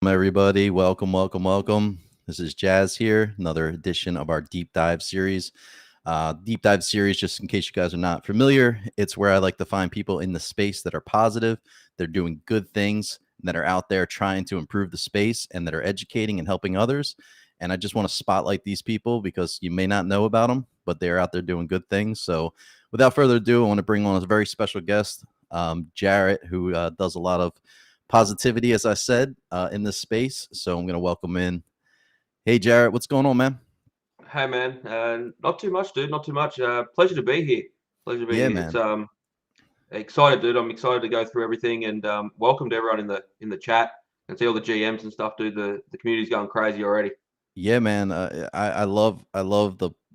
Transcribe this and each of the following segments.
everybody. Welcome. This is Jazz here, another edition of our deep dive series. Deep dive series, just in case you guys are not familiar, it's where I like to find people in the space that are positive, they're doing good things, that are out there trying to improve the space, and that are educating and helping others. And I just want to spotlight these people because you may not know about them, but they're out there doing good things. So, without further ado, I want to bring on a very special guest, Jarrad, who does a lot of positivity, as I said, in this space. So I'm going to welcome in. Hey, Jarrad, what's going on, man? Hey man, not too much, dude. Not too much. Pleasure to be here. Pleasure to be Yeah, here. It's man. excited, dude. I'm excited to go through everything, and welcome to everyone in the chat and see all the GMs and stuff, dude. The community's going crazy already. Yeah, man. I love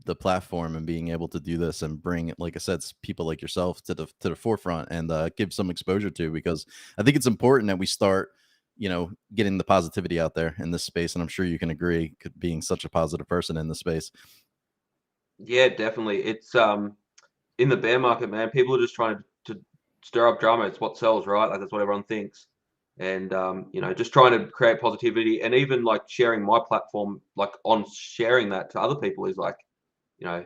the platform and being able to do this and bring, like I said, people like yourself to the forefront and give some exposure to, because I think it's important that we start, getting the positivity out there in this space. And I'm sure you can agree, being such a positive person in this space. Yeah, definitely. It's in the bear market, man. People are just trying to stir up drama. It's what sells, right? Like that's what everyone thinks. And just trying to create positivity and even like sharing my platform, like on sharing that to other people is like, you know,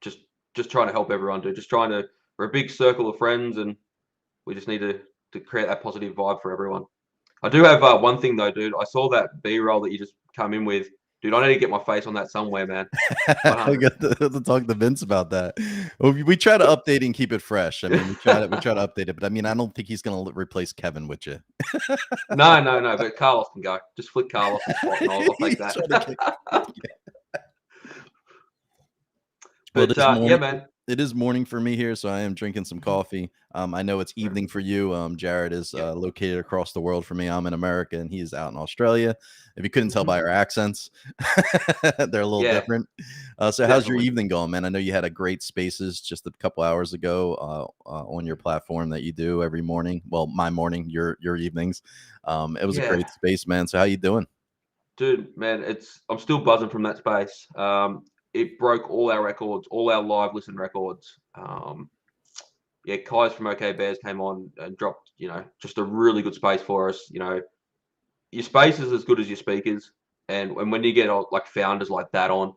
just just trying to help everyone, dude. Just trying to we're a big circle of friends, and we just need to create that positive vibe for everyone. I do have one thing though, dude. I saw that B-roll that you just come in with, dude. I need to get my face on that somewhere, man. I 100. got to talk to Vince about that. Well, we try to update and keep it fresh. I mean, we try to update it, but I mean, I don't think he's going to replace Kevin with you. No, no, no. But Carlos can go. Just flick Carlos's spot, and I'll take He's that. trying to kick. Well, But yeah, man. it is morning for me here, so I am drinking some coffee. I know it's evening for you. Jarrad is Yep. located across the world from me. I'm in America, and he's out in Australia. If you couldn't tell Hmm. by our accents, they're a little Yeah, different. So, how's your definitely. evening going, man? I know you had a great Spaces just a couple hours ago on your platform that you do every morning. Well, my morning, your evenings. It was a Yeah, great space, man. So, how you doing? dude, man. I'm still buzzing from that space. It broke all our records, all our live listen records. Yeah, Kai's from OK Bears came on and dropped, just a really good space for us. Your space is as good as your speakers, and when you get like founders like that on,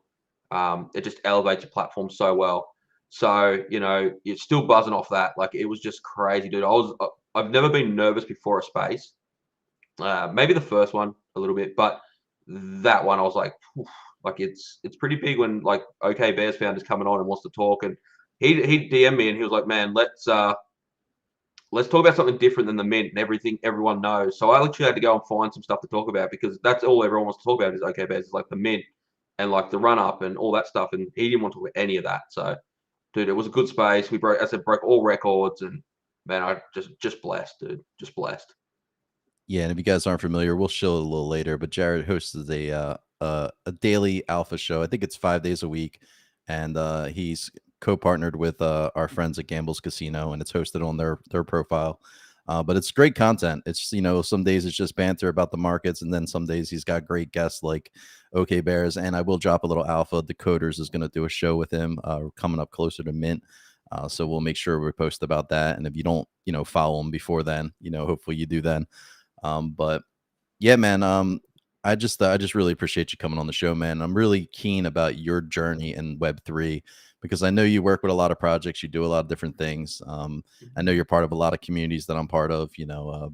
it just elevates your platform so well. So you're still buzzing off that. Like it was just crazy, dude. I've never been nervous before a space. Maybe the first one a little bit, but that one I was like, "Phew," like it's pretty big when like OK Bears founders coming on and wants to talk, and he DM'd me and he was like, man, let's talk about something different than the mint and everything everyone knows. So I literally had to go and find some stuff to talk about because that's all everyone wants to talk about is OK Bears, is like the mint and like the run up and all that stuff. And he didn't want to talk about any of that. So, dude, it was a good space. We broke, as I said, broke all records, and man, I just blessed, dude, just blessed. Yeah, and if you guys aren't familiar, we'll show it a little later. But Jarrad hosts a daily alpha show. I think it's 5 days a week, and he's co-partnered with our friends at Gamble's Casino, and it's hosted on their profile. But it's great content. It's some days it's just banter about the markets, and then some days he's got great guests like OK Bears. And I will drop a little alpha. Decoders is going to do a show with him coming up closer to Mint. So we'll make sure we post about that. And if you don't, follow him before then, hopefully you do then. But yeah, man, I just really appreciate you coming on the show, man. I'm really keen about your journey in Web3 because I know you work with a lot of projects, you do a lot of different things. I know you're part of a lot of communities that I'm part of,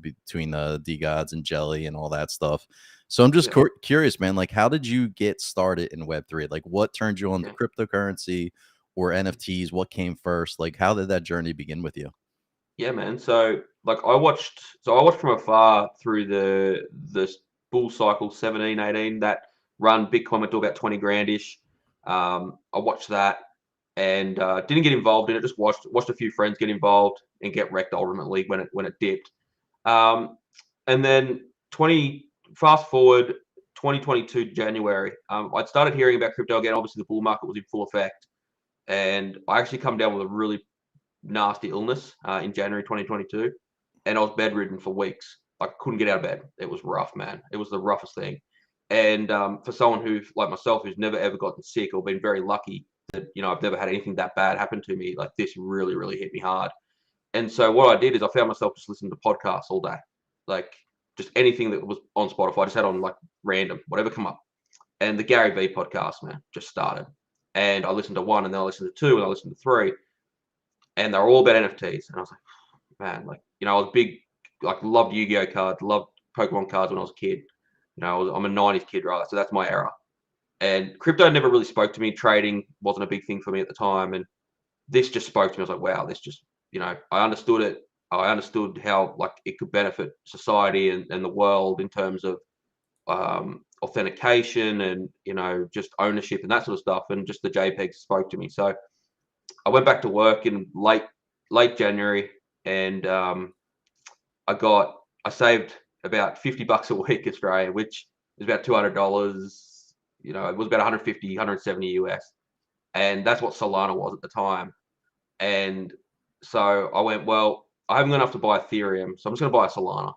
between D Gods and Jelly and all that stuff. So I'm just Yeah, curious, man. Like, how did you get started in Web3? Like, what turned you on to yeah. cryptocurrency or NFTs? What came first? Like, how did that journey begin with you? Yeah, man. So I watched from afar through the bull cycle 17, 18 that run Bitcoin went to about 20 grandish. I watched that and didn't get involved in it. Just watched a few friends get involved and get wrecked ultimately when it dipped. Um, and then 20 fast forward 2022 January, I'd started hearing about crypto again. Obviously, the bull market was in full effect, and I actually come down with a really nasty illness in January 2022, and I was bedridden for weeks. I couldn't get out of bed. It was rough, man. It was the roughest thing. And for someone who, like myself, who's never ever gotten sick or been very lucky that I've never had anything that bad happen to me, like this really really hit me hard. And so what I did is I found myself just listening to podcasts all day, like just anything that was on Spotify. I just had on like random, whatever come up. And the Gary Vee podcast, man, just started. And I listened to one, and then I listened to two, and I listened to three, and they're all about NFTs. And I was like, man, like, I was big, like, loved Yu-Gi-Oh cards, loved Pokemon cards when I was a kid. I'm a 90s kid, right? So that's my era. And crypto never really spoke to me. Trading wasn't a big thing for me at the time. And this just spoke to me. I was like, wow, this just, I understood it. I understood how, like, it could benefit society and the world in terms of authentication and, just ownership and that sort of stuff. And just the JPEGs spoke to me. So I went back to work in late January, and I saved about $50 a week Australia, which is about $200. It was about 150, 170 US, and that's what Solana was at the time. And so I went, well, I haven't got enough to buy Ethereum, so I'm just going to buy a Solana.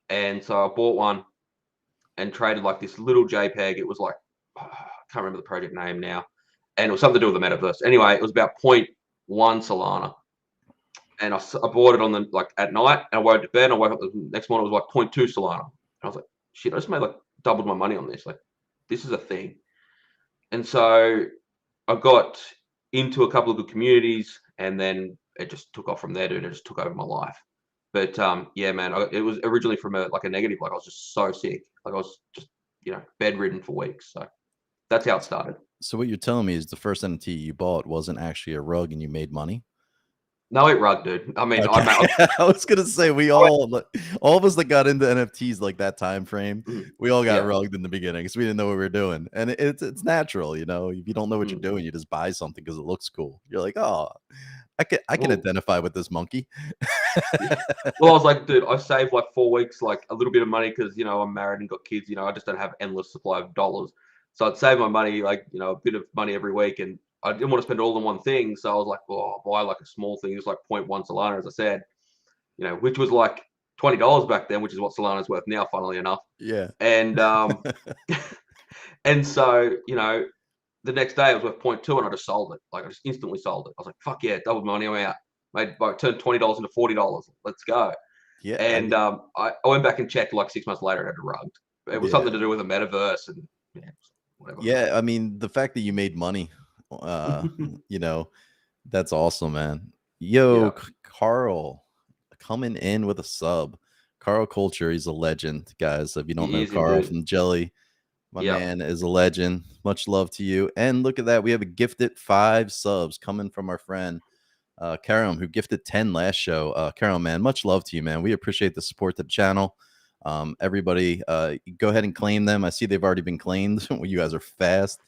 And so I bought one and traded like this little JPEG. It was like, I can't remember the project name now, and it was something to do with the metaverse. Anyway, it was about 0.1 Solana. And I bought it on the, like, at night, and I woke to bed, and I woke up the next morning, it was like 0.2 Solana. And I was like, shit, I just made like doubled my money on this. Like, this is a thing. And so I got into a couple of good communities, and then it just took off from there, dude. It just took over my life. But yeah, man, it was originally from a negative. Like, I was just so sick. Like, I was just, bedridden for weeks. So that's how it started. So what you're telling me is the first NFT you bought wasn't actually a rug and you made money? No, it rug, dude. I mean, Okay. I was gonna say all of us that got into NFTs like that time frame, we all got rugged in the beginning because we didn't know what we were doing, and it's natural, if you don't know what you're doing, you just buy something because it looks cool. You're like, oh, I can identify with this monkey. Well, I was like, dude, I saved like 4 weeks, like a little bit of money because I'm married and got kids. I just don't have endless supply of dollars, so I'd save my money, like, a bit of money every week, and I didn't want to spend it all in one thing. So I was like, well, I'll buy like a small thing. It was like 0.1 Solana, as I said, which was like $20 back then, which is what Solana's worth now, funnily enough. Yeah. And and so, the next day it was worth 0.2, and I just sold it. Like, I just instantly sold it. I was like, fuck yeah, doubled money, I'm out. Turned $20 into $40. Let's go. Yeah. And I went back and checked like 6 months later, it had rugged. It was something to do with a metaverse and whatever. Yeah, I mean, the fact that you made money, that's awesome, man. Yo, Carl coming in with a sub. Carl Culture, he's a legend, guys. If you don't know Carl from Jelly, my man is a legend. Much love to you. And look at that, we have a gifted 5 subs coming from our friend Karam, who gifted 10 last show. Karam, man, much love to you, man. We appreciate the support to the channel. Everybody, go ahead and claim them. I see they've already been claimed. You guys are fast.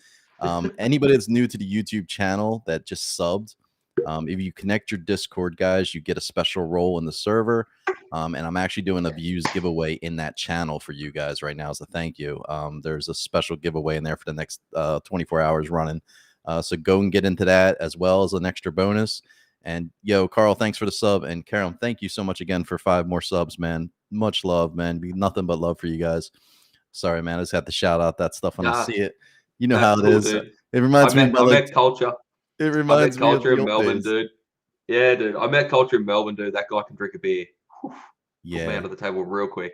Anybody that's new to the YouTube channel that just subbed, if you connect your Discord, guys, you get a special role in the server. And I'm actually doing a views giveaway in that channel for you guys right now as a thank you. There's a special giveaway in there for the next 24 hours running. So go and get into that as well as an extra bonus. And yo, Carl, thanks for the sub. And Karam, thank you so much again for 5 more subs, man. Much love, man. Be nothing but love for you guys. Sorry, man. I just have to shout out that stuff when I see it. You know how it is. Dude. It reminds me of I met Culture. It reminds me of Culture in Melbourne, dude. Yeah, dude. I met Culture in Melbourne, dude. That guy can drink a beer. Whew. Yeah. Put me under the table real quick.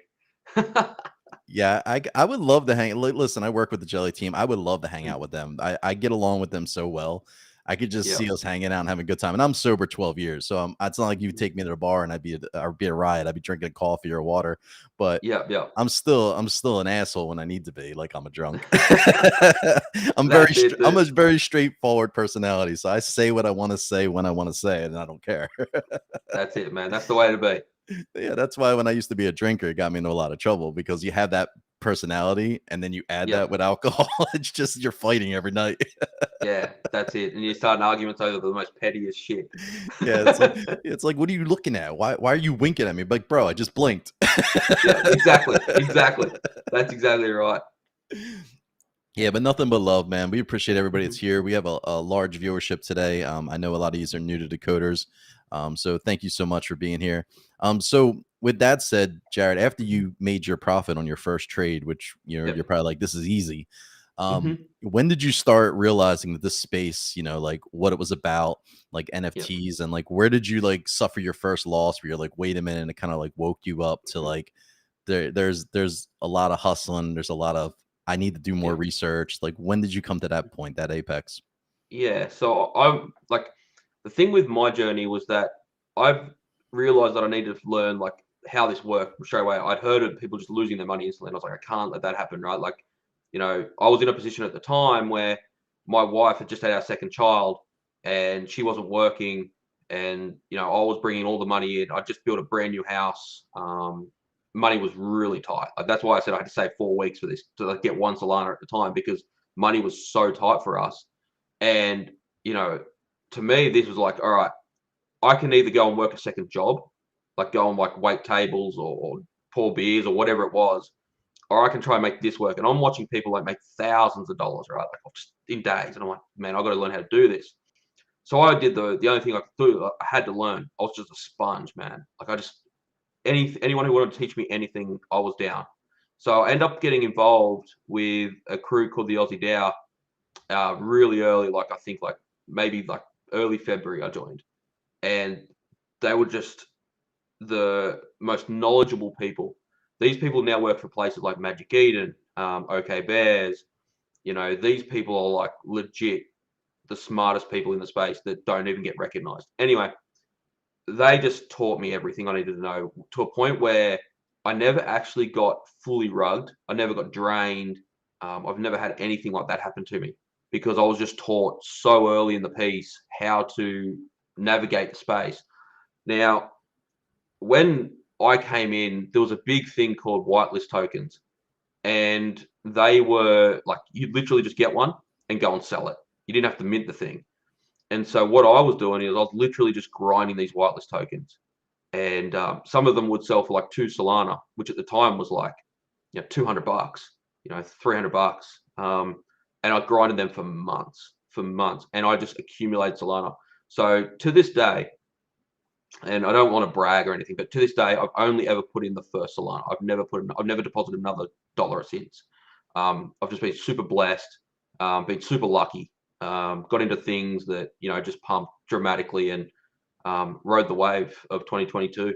Yeah, I would love to hang. Listen, I work with the Jelly team. I would love to hang out with them. I get along with them so well. I could just see us hanging out and having a good time. And I'm sober 12 years, so it's not like you would take me to the bar and I'd be a riot. I'd be drinking coffee or water. But I'm still an asshole when I need to be. Like, I'm a drunk. I'm a very straightforward personality. So I say what I want to say when I want to say it, and I don't care. That's it, man. That's the way to be. Yeah, that's why when I used to be a drinker, it got me into a lot of trouble, because you have that personality and then you add that with alcohol. It's just you're fighting every night. Yeah, that's it. And you start arguments over the most pettiest shit. Yeah, it's like, what are you looking at? Why are you winking at me? Like, bro, I just blinked. Yeah, exactly. That's exactly right. Yeah, but nothing but love, man. We appreciate everybody that's here. We have a large viewership today. I know a lot of you are new to Decoders. So thank you so much for being here. So with that said, Jarrad, after you made your profit on your first trade, which you're probably like, this is easy. When did you start realizing that this space, like what it was about, like NFTs, and like where did you like suffer your first loss where you're like, wait a minute, and it kind of like woke you up to like there's a lot of hustling. There's a lot of I need to do more Yeah. research. Like, when did you come to that point, that apex? Yeah. So I'm like, the thing with my journey was that I've realized that I needed to learn like how this worked straight away. I'd heard of people just losing their money instantly, and I was like, I can't let that happen, right? Like, I was in a position at the time where my wife had just had our second child, and she wasn't working, and I was bringing all the money in. I just built a brand new house. Money was really tight. Like, that's why I said I had to save 4 weeks for this to like, get one Solana at the time, because money was so tight for us. And to me, this was like, all right, I can either go and work a second job, like go and like wait tables or pour beers or whatever it was, or I can try and make this work. And I'm watching people like make thousands of dollars, right? Like just in days. And I'm like, man, I've got to learn how to do this. So I did the only thing I could do, I had to learn. I was just a sponge, man. Like I just, anyone who wanted to teach me anything, I was down. So I end up getting involved with a crew called the Aussie DAO really early, like I think like maybe like early February I joined. And they were just the most knowledgeable people. These people now work for places like Magic Eden, OK Bears. These people are like legit the smartest people in the space that don't even get recognized. Anyway, they just taught me everything I needed to know, to a point where I never actually got fully rugged. I never got drained. I've never had anything like that happen to me, because I was just taught so early in the piece how to navigate the space. Now, when I came in, there was a big thing called whitelist tokens, and they were like, you'd literally just get one and go and sell it. You didn't have to mint the thing. And so what I was doing is I was literally just grinding these whitelist tokens, and some of them would sell for like 2 Solana, which at the time was like, $200, $300. And I grinded them for months, and I just accumulated Solana. So to this day, and I don't want to brag or anything, but to this day, I've only ever put in the first Solana. I've never deposited another dollar since. I've just been super blessed, been super lucky, got into things that just pumped dramatically, and rode the wave of 2022,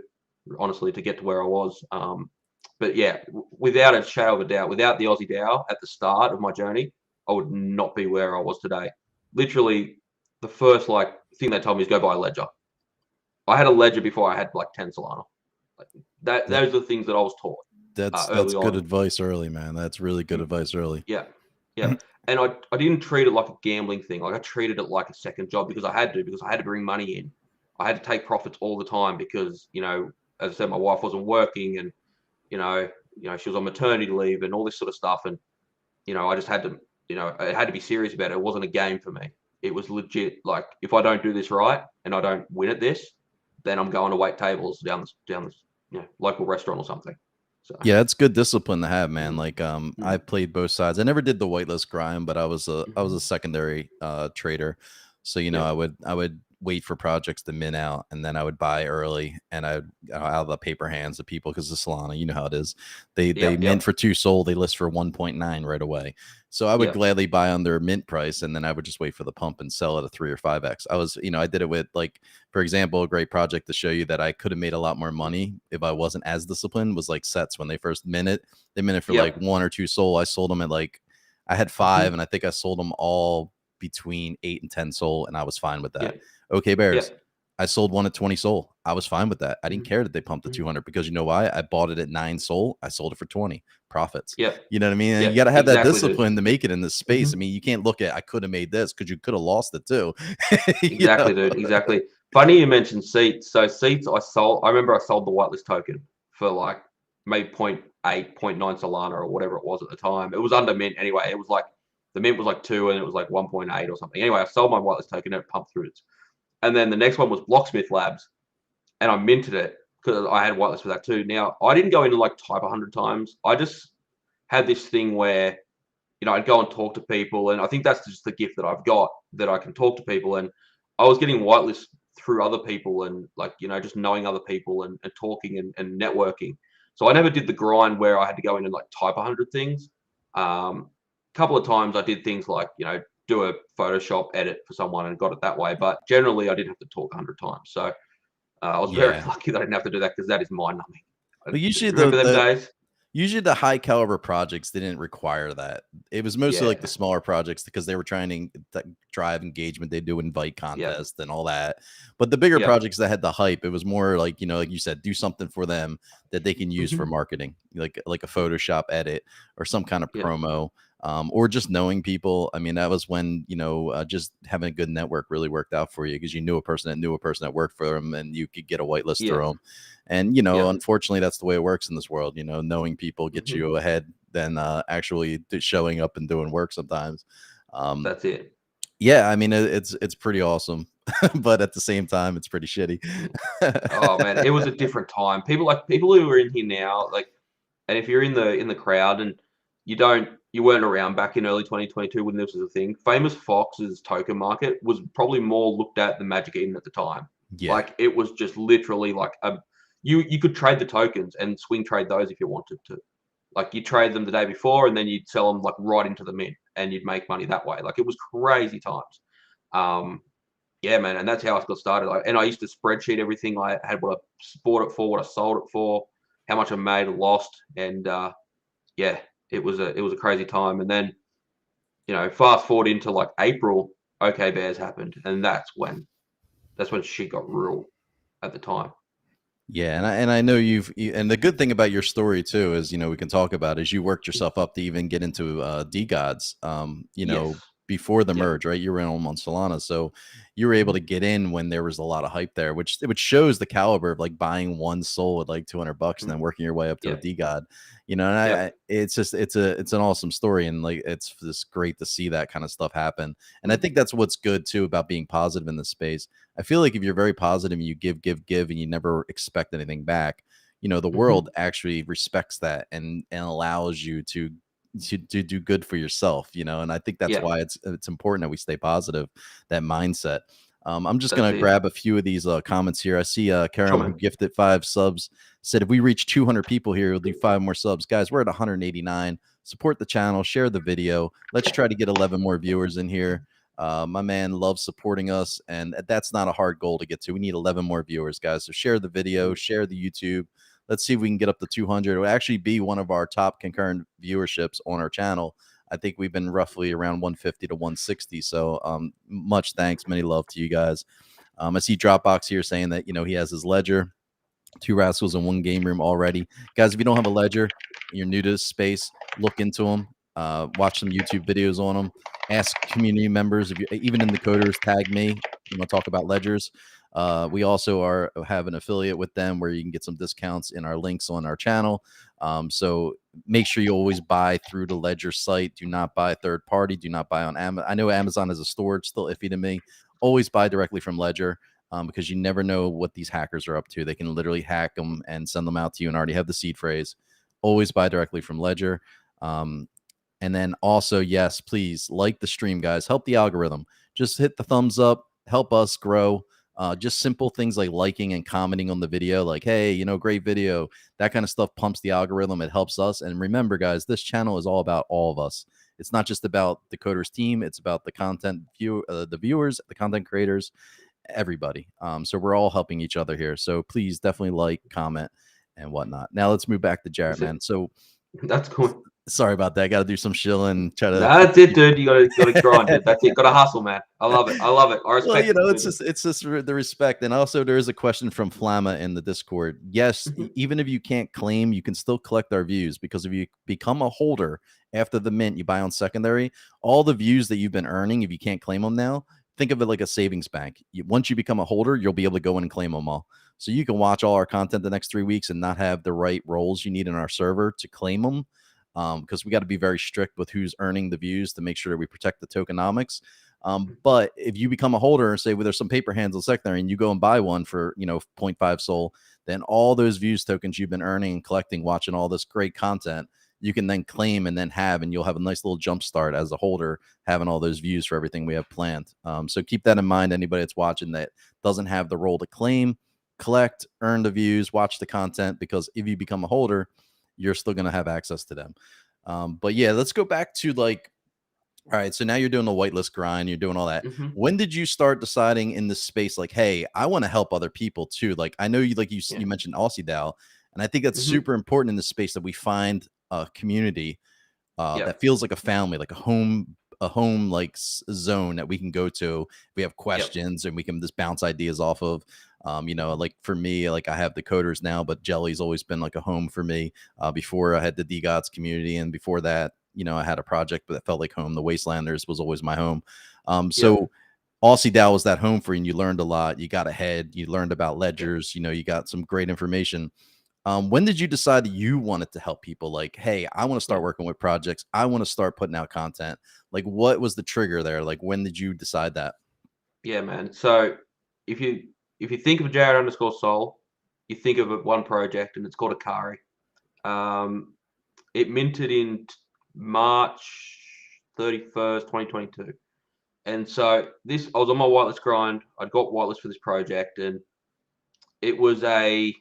honestly, to get to where I was. But yeah, without a shadow of a doubt, without the Aussie DAO at the start of my journey, I would not be where I was today. Literally, the first like thing they told me is go buy a ledger. I had a ledger before I had like 10 Solana. Like that, That those are the things that I was taught that's early good on. advice early, man. That's really good Mm, advice early. yeah, yeah. And I didn't treat it like a gambling thing. Like I treated it like a second job, because I had to bring money in. I had to take profits all the time, because as I said, my wife wasn't working, and you know, she was on maternity leave and all this sort of stuff. And I just had to, I had to be serious about it. It wasn't a game for me. It was legit. Like, if I don't do this right and I don't win at this, then I'm going to wait tables down this local restaurant or something. So Yeah, it's good discipline to have, man. mm, Like, I mm, played both sides. I never did the whitelist grind, but I was a mhm. secondary trader. So, Yeah, I would wait for projects to min out, and then I would buy early, and I would out of the paper hands of people, because the Solana, you know how it is. They yeah, mint yeah, for 2 SOL, they list for 1.9 right away. So I would yeah, gladly buy on their mint price, and then I would just wait for the pump and sell at a 3 or 5x. I did it with, like, for example, a great project to show you that I could have made a lot more money if I wasn't as disciplined was like Sets. When they first minute, they minute for yeah, like 1 or 2 SOL. I sold them at like, I had mhm, five, and I think I sold them all between 8 and 10 SOL, and I was fine with yeah, that. Okay, yeah, Bears. I sold one at 20 SOL. I was fine with that. I didn't mhm, care that they pumped to mhm, 200, because you know why? I bought it at 9 SOL. I sold it for 20 profits. yeah, You know what I mean? And yeah, you got to have that exactly, dude. discipline to make it in this space. I Mhm. mean, you can't look at, I could have made this, because you could have lost it too. you know? Exactly, dude. Exactly. Funny you mentioned seats. So seats, I remember I sold the whitelist token for like maybe point 0.8, point 0.9 Solana or whatever it was at the time. It was under mint anyway. It was like the mint was like 2 and it was like 1.8 or something. Anyway, I sold my whitelist token and it pumped through it. And then the next one was Blocksmith Labs, and I minted it because I had whitelist for that too. Now, I didn't go into like type 100 times. I just had this thing where I'd go and talk to people, and I think that's just the gift that I've got, that I can talk to people. And I was getting whitelist through other people, and like just knowing other people, and talking, and networking. So I never did the grind where I had to go in and like type 100 things. A couple of times I did things like do a Photoshop edit for someone and got it that way, but generally I didn't have to talk 100 times. So I was very Yeah. lucky that I didn't have to do that, because that is mind numbing. But usually Remember them days? Usually the high caliber projects didn't require that. It was mostly like the Yeah. smaller projects because they were trying to drive engagement. They do invite Yep. contests and all that. But the bigger Yep. projects that had the hype, it was more like, like you said, do something for them that they can use for Hmm. marketing, like a Photoshop edit or some kind of Yep. promo. Or just knowing people. I mean, that was when, just having a good network really worked out for you because you knew a person that knew a person that worked for them and you could get a whitelist through Yep. them. And, Yep. unfortunately, that's the way it works in this world. Knowing people gets Hmm. you ahead than actually showing up and doing work sometimes. Um, That's it. yeah, I mean, it's pretty awesome, but at the same time, it's pretty shitty. Oh man, it was a different time. People who are in here now, like, and if you're in the crowd and you weren't around back in early 2022 when this was a thing, Famous Fox's token market was probably more looked at than Magic Eden at the time. Yeah. Like it was just literally like you could trade the tokens and swing trade those if you wanted to. Like you trade them the day before and then you'd sell them like right into the mint and you'd make money that way. Like it was crazy times. Um, yeah, man, and that's how I got started. And I used to spreadsheet everything. I had what I bought it for, what I sold it for, how much I made or lost, and yeah, it was a crazy time. And then fast forward into like April, OK Bears happened, and that's when shit got real at the time. Yeah, and I know and the good thing about your story too is we can talk about is you worked yourself up to even get into D Gods, Yes. before the Yep. merge, right? You were in on Solana, so you were able Mhm. to get in when there was a lot of hype there, which shows the caliber of like buying one soul at like $200 and then Mhm. working your way up to a Yep. D God, and Yep. it's just it's an awesome story, and like it's just great to see that kind of stuff happen, and I Mhm. think that's what's good too about being positive in this space. I feel like if you're very positive and you give, and you never expect anything back, the Mhm. world actually respects that and allows you to do good for yourself, and I think that's Yep. why it's important that we stay positive, that mindset. I'm just That's gonna it. grab a few of these comments here. I see Sure, Karam, who man. gifted 5 subs, said if we reach 200 people here, we'll do 5 more subs. Guys, we're at 189. Support the channel, share the video. Let's try to get 11 more viewers in here. My man loves supporting us, and that's not a hard goal to get to. We need 11 more viewers, guys. So share the video, Mhm. share the YouTube. Let's see if we can get up to 200. It would actually be one of our top concurrent viewerships on our channel. I think we've been roughly around 150 to 160. So much thanks, many love to you guys. I see Dropbox here saying that he has his ledger. 2 rascals in one game room already. Guys, if you don't have a ledger, you're new to this space, look into them, watch some YouTube videos on them, ask community members, if you even in the coders, tag me. You want to talk about ledgers. We also have an affiliate with them where you can get some discounts in our links on our channel. So make sure you always buy through the Ledger site. Do not buy third party. Do not buy on Amazon. I know Amazon is a storage, still iffy to me. Always buy directly from Ledger, because you never know what these hackers are up to. They can literally hack them and send them out to you and already have the seed phrase. Always buy directly from Ledger. Um, and then also, yes, please like the stream, guys. Help the algorithm. Just hit the thumbs up. Help us grow. Just simple things like liking and commenting on the video, like, hey, great video. That kind of stuff pumps the algorithm. It helps us. And remember, guys, this channel is all about all of us. It's not just about the coders team. It's about the viewers, the content creators, everybody. So we're all helping each other here. So please definitely like, comment, and whatnot. Now let's move back to Jarrett, That's it. man. So That's cool. sorry about that. Got to do some shilling. Try to That's it, keep. dude. You gotta grind, dude. That's it. Gotta hustle, man. I love it. I love it. I Well, respect it it's completely. just the respect, and also there is a question from Flamma in the Discord. Yes, Mhm. even if you can't claim, you can still collect our views, because if you become a holder after the mint, you buy on secondary, all the views that you've been earning, if you can't claim them now, think of it like a savings bank. Once you become a holder, you'll be able to go in and claim them all. So you can watch all our content the next 3 weeks and not have the right roles you need in our server to claim them. Because we got to be very strict with who's earning the views to make sure that we protect the tokenomics. But if you become a holder and say, well, there's some paper hands on secondary, and you go and buy one for, 0.5 soul, then all those views tokens you've been earning and collecting, watching all this great content, you can then claim and then have, and you'll have a nice little jump start as a holder, having all those views for everything we have planned. So keep that in mind. Anybody that's watching that doesn't have the role to claim, collect, earn the views, watch the content, because if you become a holder, you're still going to have access to them. But yeah, let's go back to like, all right, so now you're doing the whitelist grind, you're doing all that. Mhm. When did you start deciding in this space, like, hey, I want to help other people too? Like, I know you, like Yeah. you mentioned Aussie Dow, and I think that's Mhm. super important in this space that we find community Yeah. that feels like a family, like a home like zone that we can go to. We have Yep. questions and we can just bounce ideas off of. Like for me, like I have the coders now, but Jelly's always been like a home for me. Before I had the DGOTS community, and before that, I had a project that felt like home. The Wastelanders was always my home. Yep. So Aussie DAO was that home for you, and you learned a lot. You got ahead. You learned about Yep. ledgers. You got some great information. When did you decide that you wanted to help people? Like, hey, I want to start Yep. working with projects. I want to start putting out content. Like, what was the trigger there? Like, when did you decide that? Yeah, man. So if you if you think of Jarrad_Soul, you think of one project, and it's called Akari. Um, it minted in March 31st, 2022. And so I was on my whitelist grind. I'd got whitelist for this project, and it was like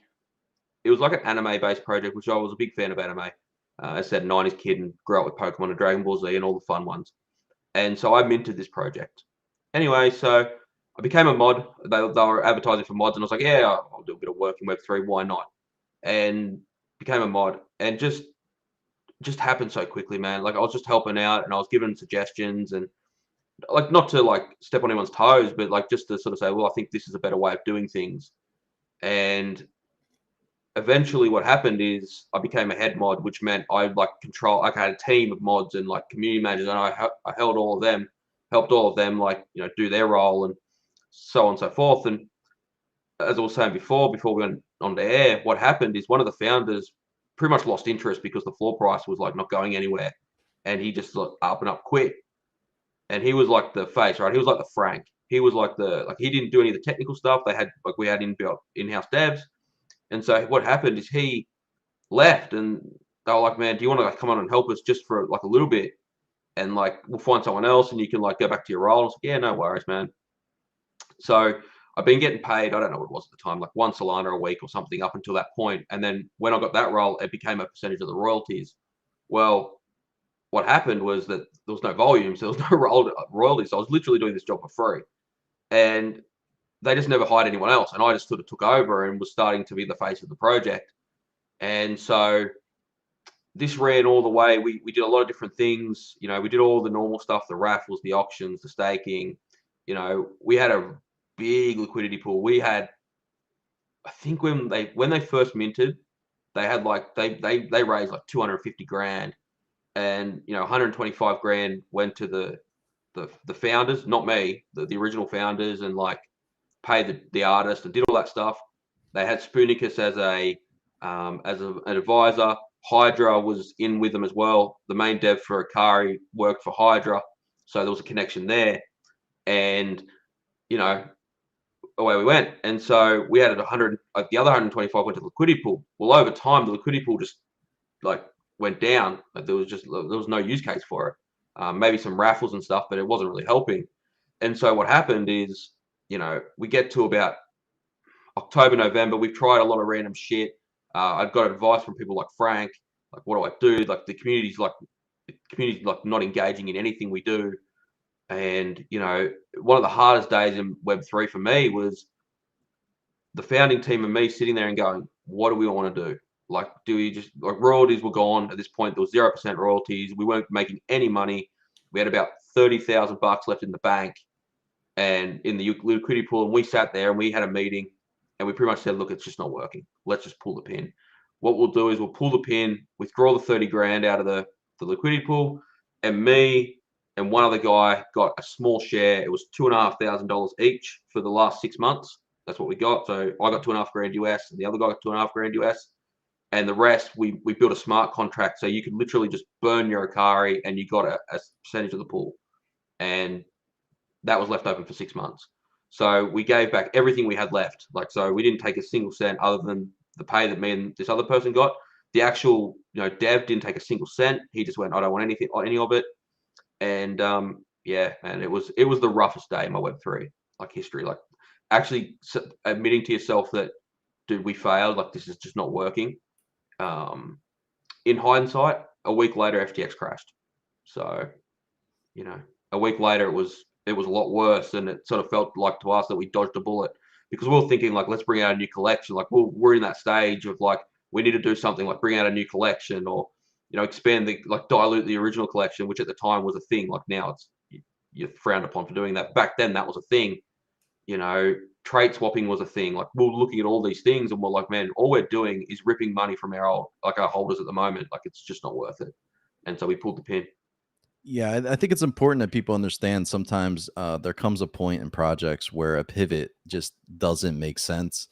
an anime based project, which I was a big fan of anime. As I said, 90s kid and grew up with Pokemon and Dragon Ball Z and all the fun ones. And so I minted this project. Anyway, so I became a mod. They were advertising for mods, and I was like, yeah, I'll do a bit of work in Web3. Why not? And became a mod, and just happened so quickly, man. Like I was just helping out, and I was giving suggestions, and like not to like step on anyone's toes, but like just to sort of say, well, I think this is a better way of doing things. And eventually what happened is I became a head mod, which meant I like control, like I had a team of mods and like community managers, and I held all of them, helped all of them like, do their role and so on and so forth. And as I was saying before we went on the air, what happened is one of the founders pretty much lost interest because the floor price was like not going anywhere. And he just like up and up quick. And he was like the face, right? He was like the Frank. He was like he didn't do any of the technical stuff. We had in-house devs. And so what happened is he left, and they were like, man, do you want to like come on and help us just for like a little bit? And like, we'll find someone else and you can like go back to your role. I was like, yeah, no worries, man. So I've been getting paid, I don't know what it was at the time, like one Solana a week or something up until that point. And then when I got that role, it became a percentage of the royalties. Well, what happened was that there was no volume, so there was no royalties. So I was literally doing this job for free. And they just never hired anyone else. And I just sort of took over and was starting to be the face of the project. And so this ran all the way. We did a lot of different things. We did all the normal stuff, the raffles, the auctions, the staking. We had a big liquidity pool. We had, I think when they first minted, they had like they raised like 250 grand, and 125 grand went to the founders, not me, the original founders, and like paid the artist and did all that stuff. They had Spoonicus as an advisor. Hydra was in with them as well. The main dev for Akari worked for Hydra, so there was a connection there. And away we went. And so we had 100, like the other 125 went to the liquidity pool. Well, over time, the liquidity pool just like went down. Like there was no use case for it. Maybe some raffles and stuff, but it wasn't really helping. And so what happened is, we get to about October, November. We've tried a lot of random shit. I've got advice from people like Frank. Like, what do I do? Like the community's like not engaging in anything we do. And one of the hardest days in Web3 for me was the founding team and me sitting there and going, what do we want to do? Like, do we just like royalties were gone at this point? There was 0% royalties. We weren't making any money. We had about $30,000 left in the bank and in the liquidity pool. And we sat there and we had a meeting and we pretty much said, look, it's just not working. Let's just pull the pin. What we'll do is we'll pull the pin, withdraw the 30 grand out of the liquidity pool, and me and one other guy got a small share. It was $2,500 each for the last 6 months. That's what we got. So I got 2.5 grand US, and the other guy got 2.5 grand US, and the rest we built a smart contract so you could literally just burn your Akari and you got a percentage of the pool, and that was left open for 6 months. So we gave back everything we had left. Like, so we didn't take a single cent other than the pay that me and this other person got. The actual, dev didn't take a single cent. He just went, I don't want any of it. And yeah, man, it was the roughest day in my Web3 like history. Like actually admitting to yourself that, dude, we failed. Like this is just not working. In hindsight, a week later, FTX crashed. So, a week later, it was a lot worse, and it sort of felt like to us that we dodged a bullet because we were thinking like, let's bring out a new collection. Like we're in that stage of like we need to do something like bring out a new collection or expand dilute the original collection, which at the time was a thing. Like now you're frowned upon for doing that. Back then that was a thing. Trade swapping was a thing. Like we're looking at all these things and we're like, man, all we're doing is ripping money from our holders at the moment. Like it's just not worth it. And so we pulled the pin. Yeah, I think it's important that people understand sometimes there comes a point in projects where a pivot just doesn't make sense.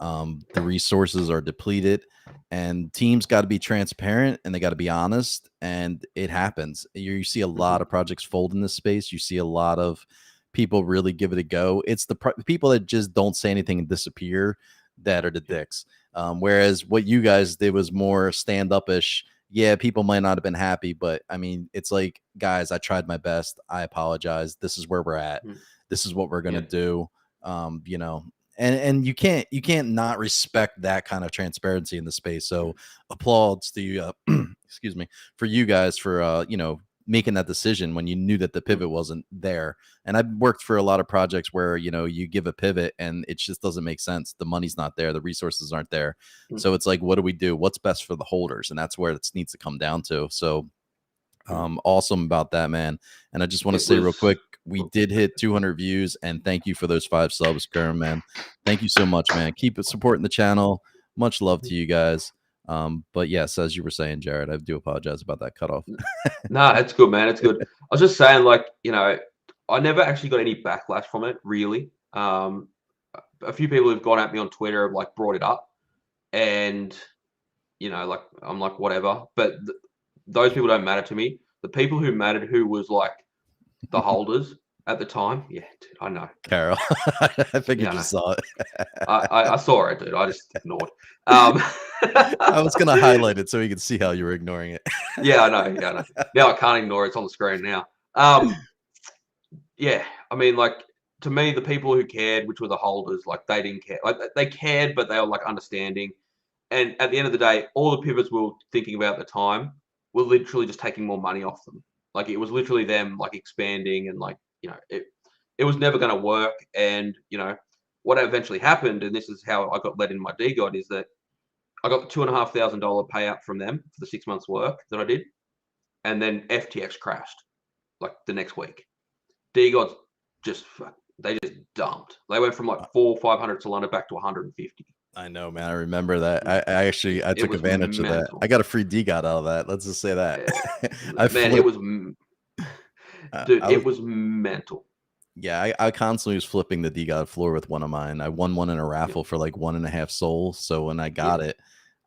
The resources are depleted, and teams got to be transparent and they got to be honest. And it happens. You see a lot of projects fold in this space. You see a lot of people really give it a go. It's the people that just don't say anything and disappear that are the dicks. Whereas what you guys did was more stand up ish. Yeah, people might not have been happy, but I mean, it's like, guys, I tried my best. I apologize. This is where we're at. This is what we're gonna do. And you can't not respect that kind of transparency in the space. So applauds to you, excuse me, for you guys for making that decision when you knew that the pivot wasn't there. And I've worked for a lot of projects where, you give a pivot and it just doesn't make sense. The money's not there. The resources aren't there. So it's like, what do we do? What's best for the holders? And that's where it needs to come down to. So awesome about that, man. And I just want to say real quick, we did hit 200 views, and thank you for those 5 subs, Kerm, man. Thank you so much, man. Keep supporting the channel. Much love to you guys. But yes, as you were saying, Jarrad, I do apologize about that cutoff. No, it's good, man. It's good. I was just saying, I never actually got any backlash from it, really. A few people who've gone at me on Twitter have brought it up, and I'm like, whatever. But those people don't matter to me. The people who mattered, who was the holders at the time, yeah, dude, I know. Carol, I figured you saw it. I saw it, dude. I just ignored. I was gonna highlight it so you could see how you were ignoring it. Yeah, I know. Yeah, I know. Now I can't ignore it. It's on the screen now. Yeah, I mean, to me, the people who cared, which were the holders, they didn't care. They cared, but they were understanding. And at the end of the day, all the pivots we were thinking about at the time were literally just taking more money off them. It was literally them expanding and it was never going to work. And what eventually happened, and this is how I got let in my DGOD, is that I got the $2,500 payout from them for the 6 months work that I did, and then FTX crashed the next week. DGOD's they just dumped. They went from 400 or 500 Solana back to 150. I know, man. I remember that. I took advantage of that. I got a free DGOD out of that. Let's just say that. It was mental. Yeah, I constantly was flipping the DGOD floor with one of mine. I won one in a raffle for 1.5 soul. So when I got it,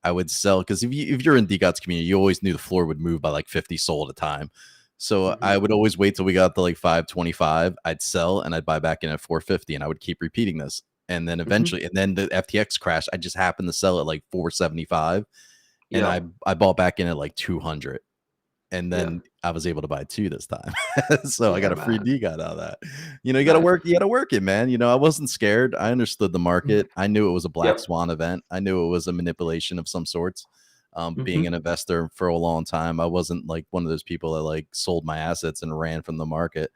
I would sell, because if you're in DGOD's community, you always knew the floor would move by 50 soul at a time. So I would always wait till we got to 525. I'd sell and I'd buy back in at 450, and I would keep repeating this. And then eventually, and then the FTX crash, I just happened to sell at 475, and I bought back in at 200. And then I was able to buy 2 this time. So I got a free DGOD out of that. You got to work it, man. I wasn't scared. I understood the market. I knew it was a black swan event. I knew it was a manipulation of some sorts. Being an investor for a long time, I wasn't one of those people that sold my assets and ran from the market.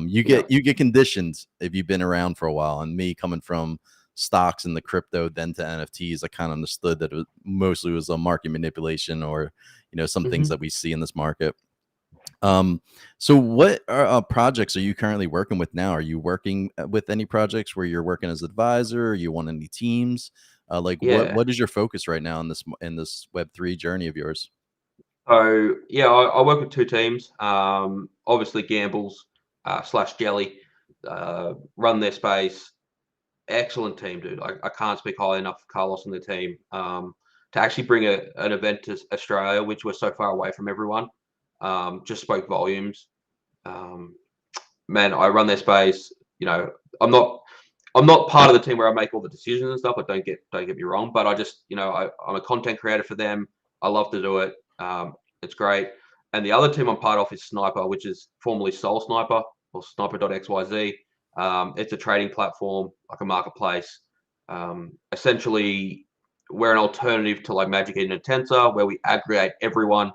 You get conditioned if you've been around for a while. And me coming from stocks and the crypto, then to NFTs, I kind of understood that it mostly was a market manipulation, or some things that we see in this market. So what projects are you currently working with now? Are you working with any projects where you're working as advisor? Are you on any teams? What is your focus right now in this Web3 journey of yours? So I work with 2 teams. Obviously Gambles / Jelly run their space. Excellent team, dude. I can't speak highly enough of Carlos and the team. To actually bring an event to Australia, which we're so far away from everyone, just spoke volumes. Man, I run their space. I'm not part of the team where I make all the decisions and stuff. Don't get me wrong, but I just, I'm a content creator for them. I love to do it. It's great. And the other team I'm part of is Sniper, which is formerly Soul Sniper, or Sniper.xyz. It's a trading platform, a marketplace. Essentially, we're an alternative to Magic Eden and Tensor, where we aggregate everyone,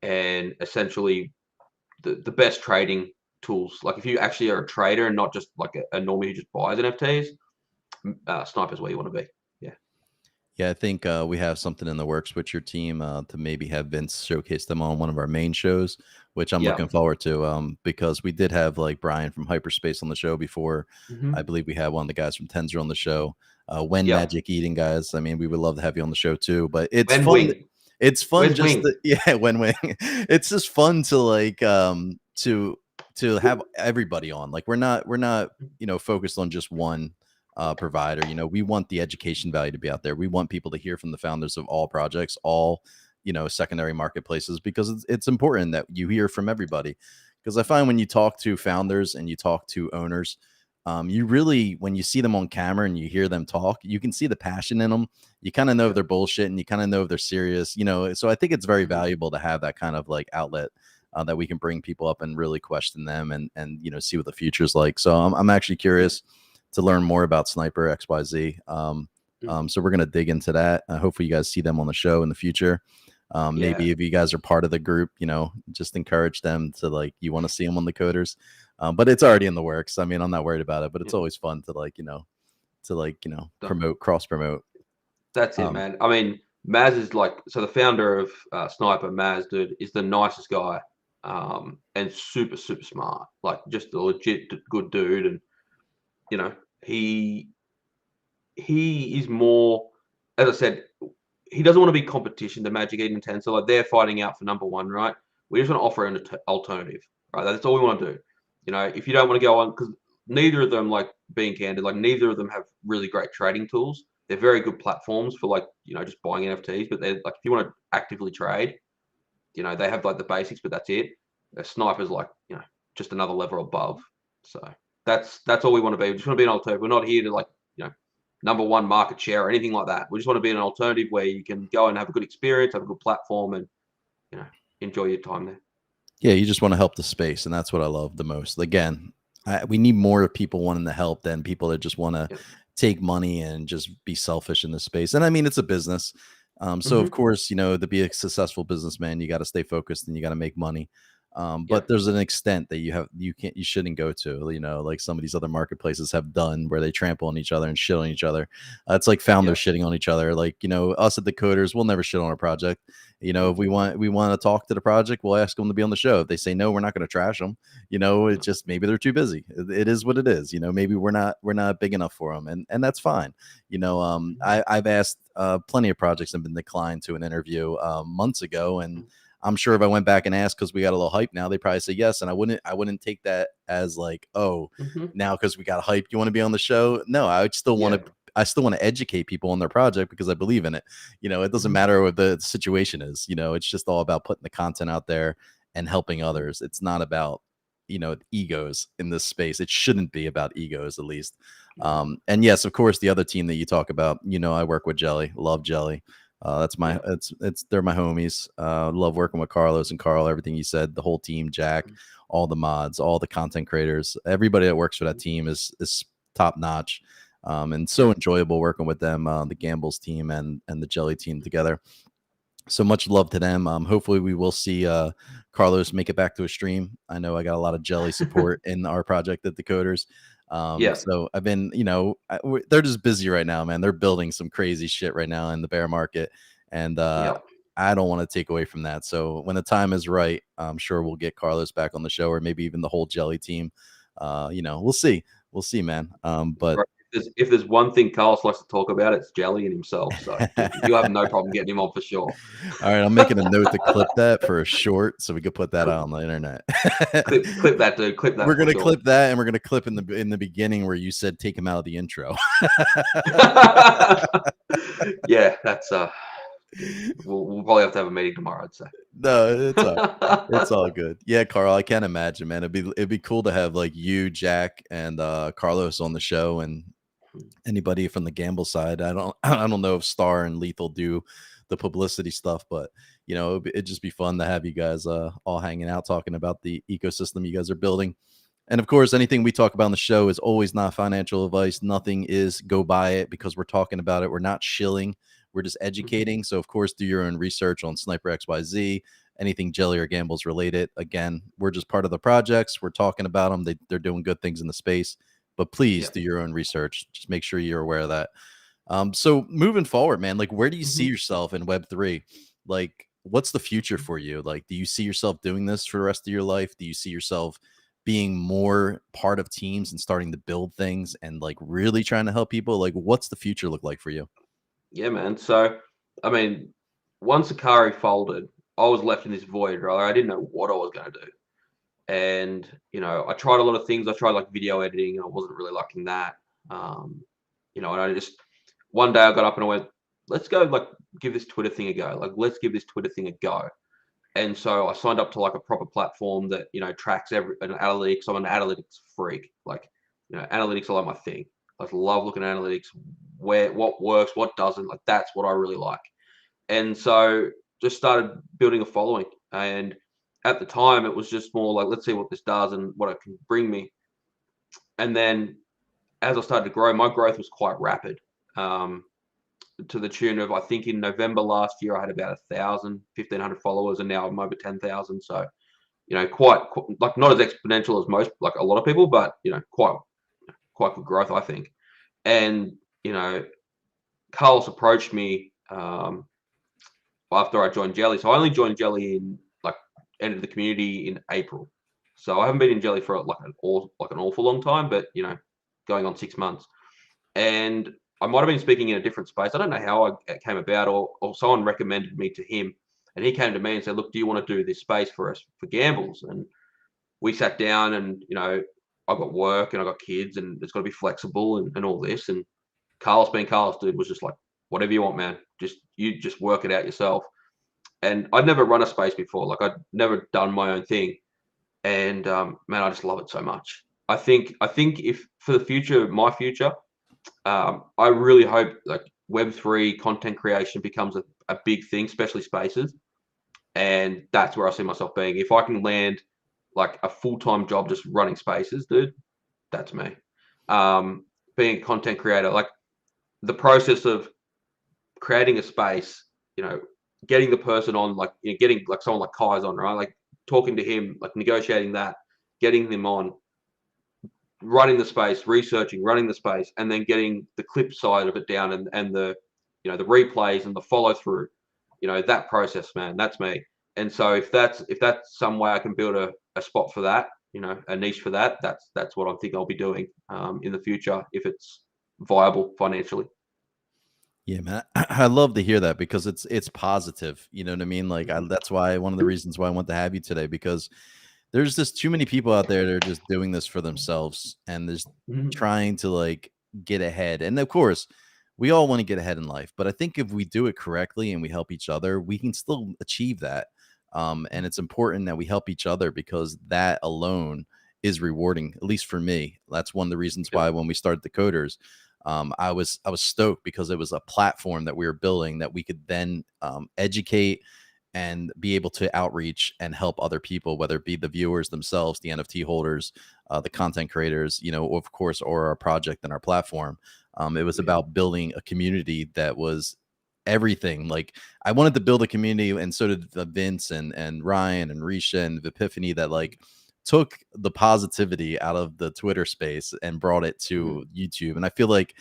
and essentially the best trading tools. If you actually are a trader and not just a normie who just buys NFTs, Sniper's where you want to be. Yeah. Yeah, I think we have something in the works with your team to maybe have Vince showcase them on one of our main shows, which I'm Yeah. looking forward to because we did have like Brian from Hyperspace on the show before. I Hmm. believe we had one of the guys from Tenzer on the show. When Yeah. Magic Eating guys, I mean, we would love to have you on the show too. But it's When fun. Wing. It's fun Where's just Wing? to, yeah, when it's just fun to like to have everybody on. Like we're not focused on just one provider. We want the education value to be out there. We want people to hear from the founders of all projects, all secondary marketplaces, because it's important that you hear from everybody. Because I find when you talk to founders and you talk to owners, you really, when you see them on camera and you hear them talk, you can see the passion in them. You kind of know if Yeah. they're bullshit and you kind of know if they're serious. So I think it's very Hmm. valuable to have that kind of like outlet that we can bring people up and really question them and see what the future's like. So I'm actually Yeah. curious to learn more about Sniper XYZ. Mm. So we're gonna dig into that. Hopefully, you guys see them on the show in the future. Yeah. Maybe if you guys are part of the group, just encourage them to like you want to see them on the coders. But it's already in the works. I mean, I'm not worried about it, but it's Yeah. always fun to So promote, cross promote. that's it, Um, man. I mean, Maz is like, so the founder of Sniper, Maz, dude, is the nicest guy, and super, super smart. Like, just a legit good dude. And, you know, he he is more, as I said, he doesn't want to be competition to Magic Eden and Tensor. Like, they're fighting out for number one, right? We just want to offer an alternative, right? That's all we want to do. If you don't want to go on, because neither of them, like being candid, like neither of them have really great trading tools. They're very good platforms for like just buying NFTs, but they're like if you want to actively trade, they have like the basics, but that's it. A Sniper's like just another level above. So that's all we want to be. We just want to be an alternative. We're not here to like number one market share or anything like that. We just want to be an alternative where you can go and have a good experience, have a good platform, and you know enjoy your time there. Yeah, you just want to help the space, and that's what I love the most. Again, we need more people wanting to help than people that just want to Yep. take money and just be selfish in this space. And I mean, it's a business, so of Hmm. course, to be a successful businessman, you got to stay focused and you got to make money. But Yep. there's an extent that you shouldn't go to, like some of these other marketplaces have done, where they trample on each other and shit on each other. It's like founders Yep. shitting on each other. Like us at the Coders, we'll never shit on a project. If we want to talk to the project, we'll ask them to be on the show. If they say no, we're not going to trash them. It No. just, maybe they're too busy. It is what it is. Maybe we're not big enough for them, and that's fine. I've asked plenty of projects and been declined to an interview months ago, and I'm sure if I went back and asked because we got a little hype now, they probably say yes, and I wouldn't take that as like, oh, Hmm. now because we got hype, you want to be on the show? No, I would still want Yeah. to. I still want to educate people on their project because I believe in it. It doesn't Hmm. matter what the situation is. It's just all about putting the content out there and helping others. It's not about egos in this space. It shouldn't be about egos, at least. And yes, of course, the other team that you talk about, I work with Jelly, love Jelly. That's my Yeah. it's they're my homies. Love working with Carlos and Carl. Everything you said, the whole team, Jack, all the mods, all the content creators, everybody that works for that team is top notch. And so Yeah. enjoyable working with them, the Gambles team and the Jelly team together. So much love to them. Hopefully we will see Carlos make it back to a stream. I know I got a lot of Jelly support in our project at Decoders. Yeah. So I've been, they're just busy right now, man. They're building some crazy shit right now in the bear market, and Yeah. I don't want to take away from that. So when the time is right, I'm sure we'll get Carlos back on the show, or maybe even the whole Jelly team. We'll see, man. But Right. If there's one thing Carlos likes to talk about, it's Jelly and himself. So you have no problem getting him on for sure. all right, I'm making a note to clip that for a short so we could put that out Clip, on the internet. clip that, dude. Clip We're that for gonna sure. clip that, and we're gonna clip in the beginning where you said take him out of the intro. Yeah, that's we'll probably have to have a meeting tomorrow, I'd say. No, it's all good. Yeah, Carl, I can't imagine, man. It'd be cool to have like you, Jack, and Carlos on the show, and anybody from the gamble side. I don't know if Star and Lethal do the publicity stuff, but it'd just be fun to have you guys all hanging out talking about the ecosystem you guys are building. And of course, anything we talk about on the show is always not financial advice. Nothing is go buy it because we're talking about it. We're not shilling. We're just Mhm. educating. So of course, do your own research on Sniper XYZ, anything Jelly or Gambles related. Again, we're just part of the projects. We're talking about them. They're doing good things in the space. But please Yeah. do your own research. Just make sure you're aware of that. So moving forward, man, like where do you see Mhm. yourself in Web3? Like, what's the future for you? Like, do you see yourself doing this for the rest of your life? Do you see yourself being more part of teams and starting to build things and like really trying to help people? Like, what's the future look like for you? Yeah, man. So, I mean, once Sakari folded, I was left in this void, right? I didn't know what I was going to do. And, I tried a lot of things. I tried like video editing, and I wasn't really liking that. Um, and I just, one day I got up and I went, let's go, like, give this Twitter thing a go. Like, let's give this Twitter thing a go. And so I signed up to like a proper platform that, tracks an analytics. I'm an analytics freak. Like, analytics are like my thing. I love looking at analytics, what works, what doesn't. Like, that's what I really like. And so just started building a following. And at the time, it was just more like, let's see what this does and what it can bring me. And then as I started to grow, my growth was quite rapid. Um, to the tune of, I think in November last year, I had about 1,500 followers, and now I'm over 10,000. So, quite like not as exponential as most, like a lot of people, but quite good growth, I think. And Carlos approached me after I joined Jelly. So I only joined Jelly in like entered the community in April. So I haven't been in Jelly for like an awful long time, but going on 6 months. And I might have been speaking in a different space. I don't know how it came about, or someone recommended me to him, and he came to me and said, "Look, do you want to do this space for us for gambles?" And we sat down, and I got work and I got kids, and it's got to be flexible and all this. And Carlos, being Carlos, dude, was just like, "Whatever you want, man. You just work it out yourself." And I'd never run a space before. Like, I'd never done my own thing, and man, I just love it so much. I think if for the future, my future, I really hope like Web3 content creation becomes a big thing, especially spaces. And that's where I see myself being. If I can land like a full-time job just running spaces, dude, that's me. Um, being a content creator, like the process of creating a space, you know, getting the person on, like, getting like someone like Kai's on, right? Like talking to him, like negotiating that, getting them on, running the space, researching, running the space, and then getting the clip side of it down, and the the replays and the follow through. That process, man, that's me. And so if that's some way I can build a spot for that, a niche for that, that's what I think I'll be doing in the future if it's viable financially. Yeah, man. I love to hear that because it's positive. You know what I mean? Like Mhm. that's why one of the reasons why I want to have you today because there's just too many people out there that are just doing this for themselves and there's Mhm. trying to like get ahead. And of course, we all want to get ahead in life, but I think if we do it correctly and we help each other, we can still achieve that. And it's important that we help each other because that alone is rewarding. At least for me, that's one of the reasons Yep. why when we started the Coders, I was stoked because it was a platform that we were building that we could then educate and be able to outreach and help other people, whether it be the viewers themselves, the NFT holders, the content creators, of course, or our project and our platform. It was Yeah. about building a community that was everything. Like I wanted to build a community, and so did Vince and Ryan and Risha and Epiphany that like took the positivity out of the Twitter space and brought it Mhm. to YouTube. And I feel like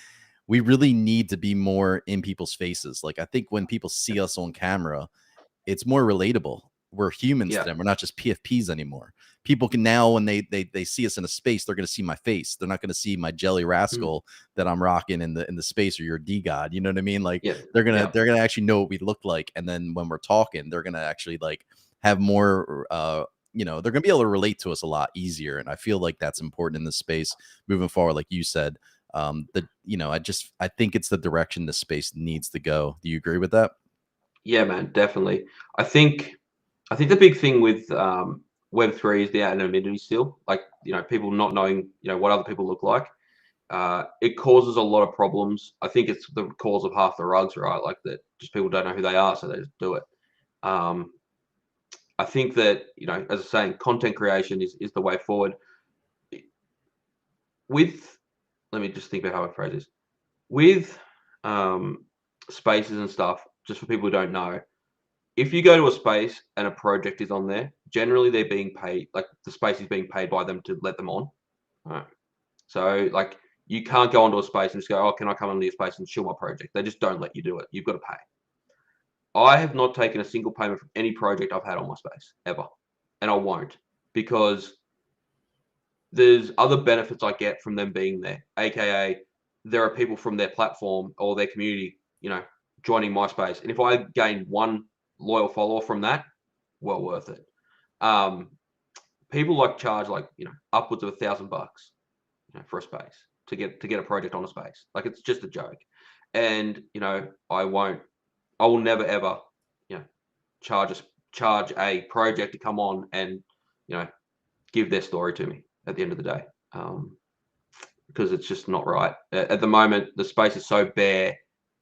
we really need to be more in people's faces. Like I think when people see us on camera, it's more relatable. We're humans to Yeah. them. We're not just PFPs anymore. People can now, when they see us in a space, they're going to see my face. They're not going to see my jelly Mhm. rascal that I'm rocking in the space or your D god. You know what I mean? Like Yeah. they're gonna Yeah. they're gonna actually know what we look like, and then when we're talking, they're gonna actually like have more. They're gonna be able to relate to us a lot easier, and I feel like that's important in this space moving forward. Like you said, I think it's the direction the space needs to go. Do you agree with that? Yeah, man, definitely. I think I think the big thing with Web3 is the anonymity still. Like, people not knowing, what other people look like. It causes a lot of problems. I think it's the cause of half the rugs, right? Like that, just people don't know who they are, so they just do it. Um, I think that, as I was saying, content creation is the way forward. With Let me just think about how I phrase this. With um, spaces and stuff, just for people who don't know, if you go to a space and a project is on there, generally they're being paid, like the space is being paid by them to let them on. Right. So like You can't go onto a space and just go, oh, can I come onto your space and shill my project? They just don't let you do it. You've got to pay. I have not taken a single payment from any project I've had on my space ever, and I won't, because there's other benefits I get from them being there, aka there are people from their platform or their community, joining my space, and if I gain one loyal follower from that, well worth it. People charge upwards of $1,000, for a space to get a project on a space. Like, it's just a joke, and I will never ever, charge a project to come on and give their story to me at the end of the day, because it's just not right. At the moment, the space is so bare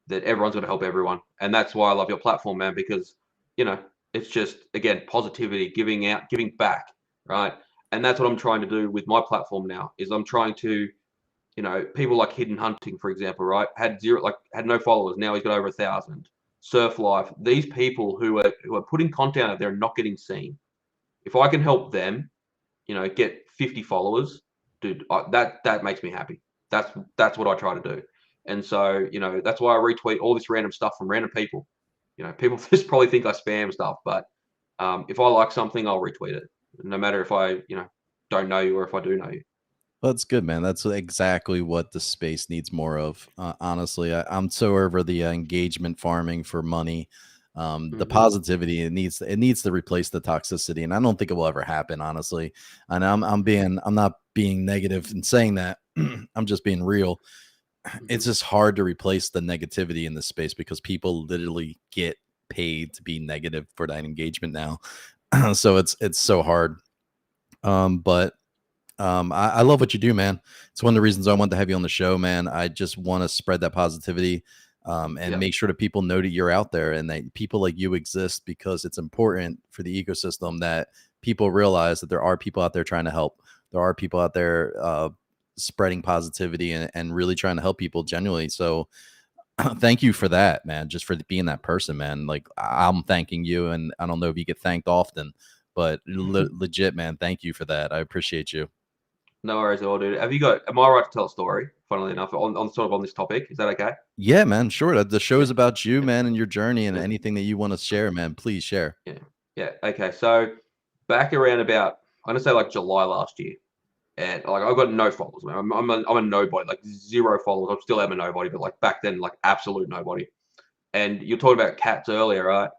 that everyone's going to help everyone, and that's why I love your platform, man. Because it's just, again, positivity, giving out, giving back, right? And that's what I'm trying to do with my platform now. Is I'm trying to, people like Hidden Hunting, for example, right? Had no followers. Now he's got over 1,000. Surf Life. These people who are putting content out there and not getting seen. If I can help them, get 50 followers, dude, that makes me happy. That's what I try to do. And so, that's why I retweet all this random stuff from random people. People just probably think I spam stuff, but if I like something, I'll retweet it, no matter if I, don't know you or if I do know you. Well, that's good, man. That's exactly what the space needs more of. Honestly, I'm so over the engagement farming for money. The positivity, it needs to replace the toxicity, and I don't think it will ever happen, honestly. And I'm not being negative in saying that. I'm just being real. It's just hard to replace the negativity in this space because people literally get paid to be negative for that engagement now. So it's so hard. But I love what you do, man. It's one of the reasons I wanted to have you on the show, man. I just want to spread that positivity, and make sure that people know that you're out there and that people like you exist, because it's important for the ecosystem that people realize that there are people out there trying to help. There are people out there spreading positivity and really trying to help people genuinely. So thank you for that, man. Just for being that person, man. Like, I'm thanking you, and I don't know if you get thanked often, but legit, man. Thank you for that. I appreciate you. No worries at all, dude. Am I right to tell a story, funnily enough, on sort of on this topic? Is that okay? Yeah, man. Sure. The show Yeah. is about you, Yeah. man, and your journey, and Yeah. anything that you want to share, man. Please share. Yeah. Yeah. Okay. So back around about, I'm gonna say July last year, and I've got no followers, man. I'm a nobody, like zero followers. I still am a nobody, but back then, absolute nobody. And you're talking about cats earlier, right?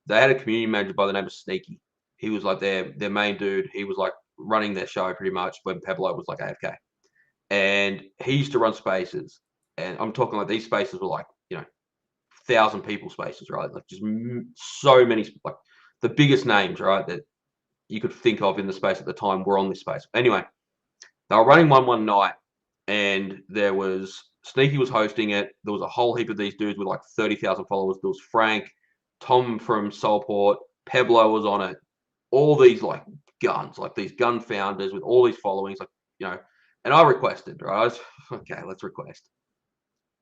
They had a community manager by the name of Sneaky. He was their main dude. He was running their show pretty much when Pablo was AFK. And he used to run spaces. And I'm talking these spaces were 1,000 people spaces, right? Just so many, the biggest names, right, that you could think of in the space at the time were on this space. Anyway, they were running one night, and there was Sneaky was hosting it. There was a whole heap of these dudes with 30,000 followers. There was Frank, Tom from Soulport, Pablo was on it. All these guns, these gun founders with all these followings, and I requested, right? I was, okay, let's request,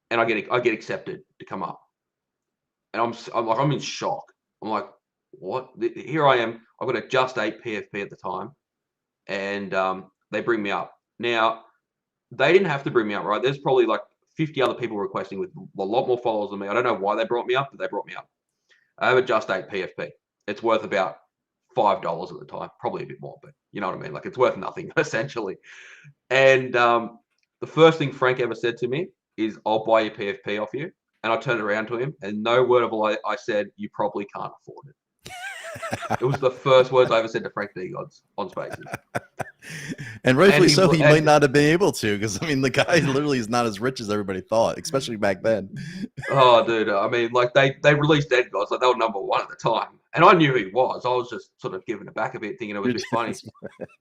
and I get accepted to come up, and I'm in shock. I'm like, what? Here I am. I've got a just 8 PFP at the time, and they bring me up. Now, they didn't have to bring me up, right? There's probably 50 other people requesting with a lot more followers than me. I don't know why they brought me up, but they brought me up. I have a just 8 PFP. It's worth about $5 at the time, probably a bit more, but you know what I mean? It's worth nothing, essentially. And the first thing Frank ever said to me is, I'll buy your PFP off you. And I turned around to him, and no word of a lie, I said, you probably can't afford it. It was the first words I ever said to Frank D. Gods on Spaces. And rightfully so, he might not have been able to, because the guy literally is not as rich as everybody thought, especially back then. Oh, dude, I mean, they released Dead Gods, they were #1 at the time, and I knew who he was. I was just sort of giving it back a bit, thinking it was a bit funny,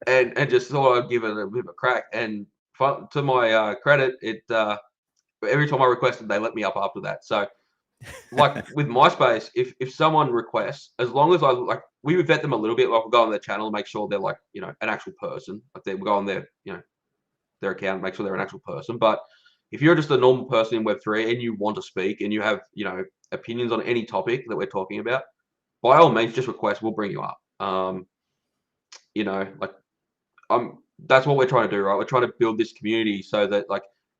and just thought I'd give it a bit of a crack. And to my credit, it every time I requested, they let me up after that. So, with MySpace, if someone requests, as long as we would vet them a little bit, we'll go on their channel, make sure they're an actual person. We'll go on their their account, make sure they're an actual person. But if you're just a normal person in Web3 and you want to speak and you have opinions on any topic that we're talking about, by all means, just request. We'll bring you up. That's what we're trying to do, right? We're trying to build this community so that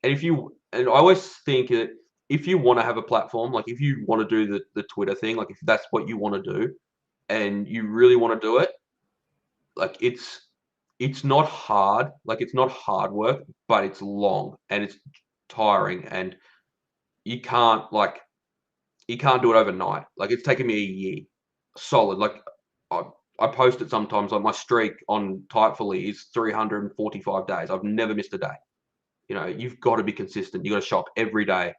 and I always think that if you want to have a platform, like if you want to do the Twitter thing, like if that's what you want to do and you really want to do it, like it's not hard, like it's not hard work, but it's long and it's tiring, and you can't like you can't do it overnight. Like it's taken me a year solid. Like I, I post it sometimes. Like my streak on Typefully is 345 days. I've never missed a day. You know, you've got to be consistent. You got to shop every day.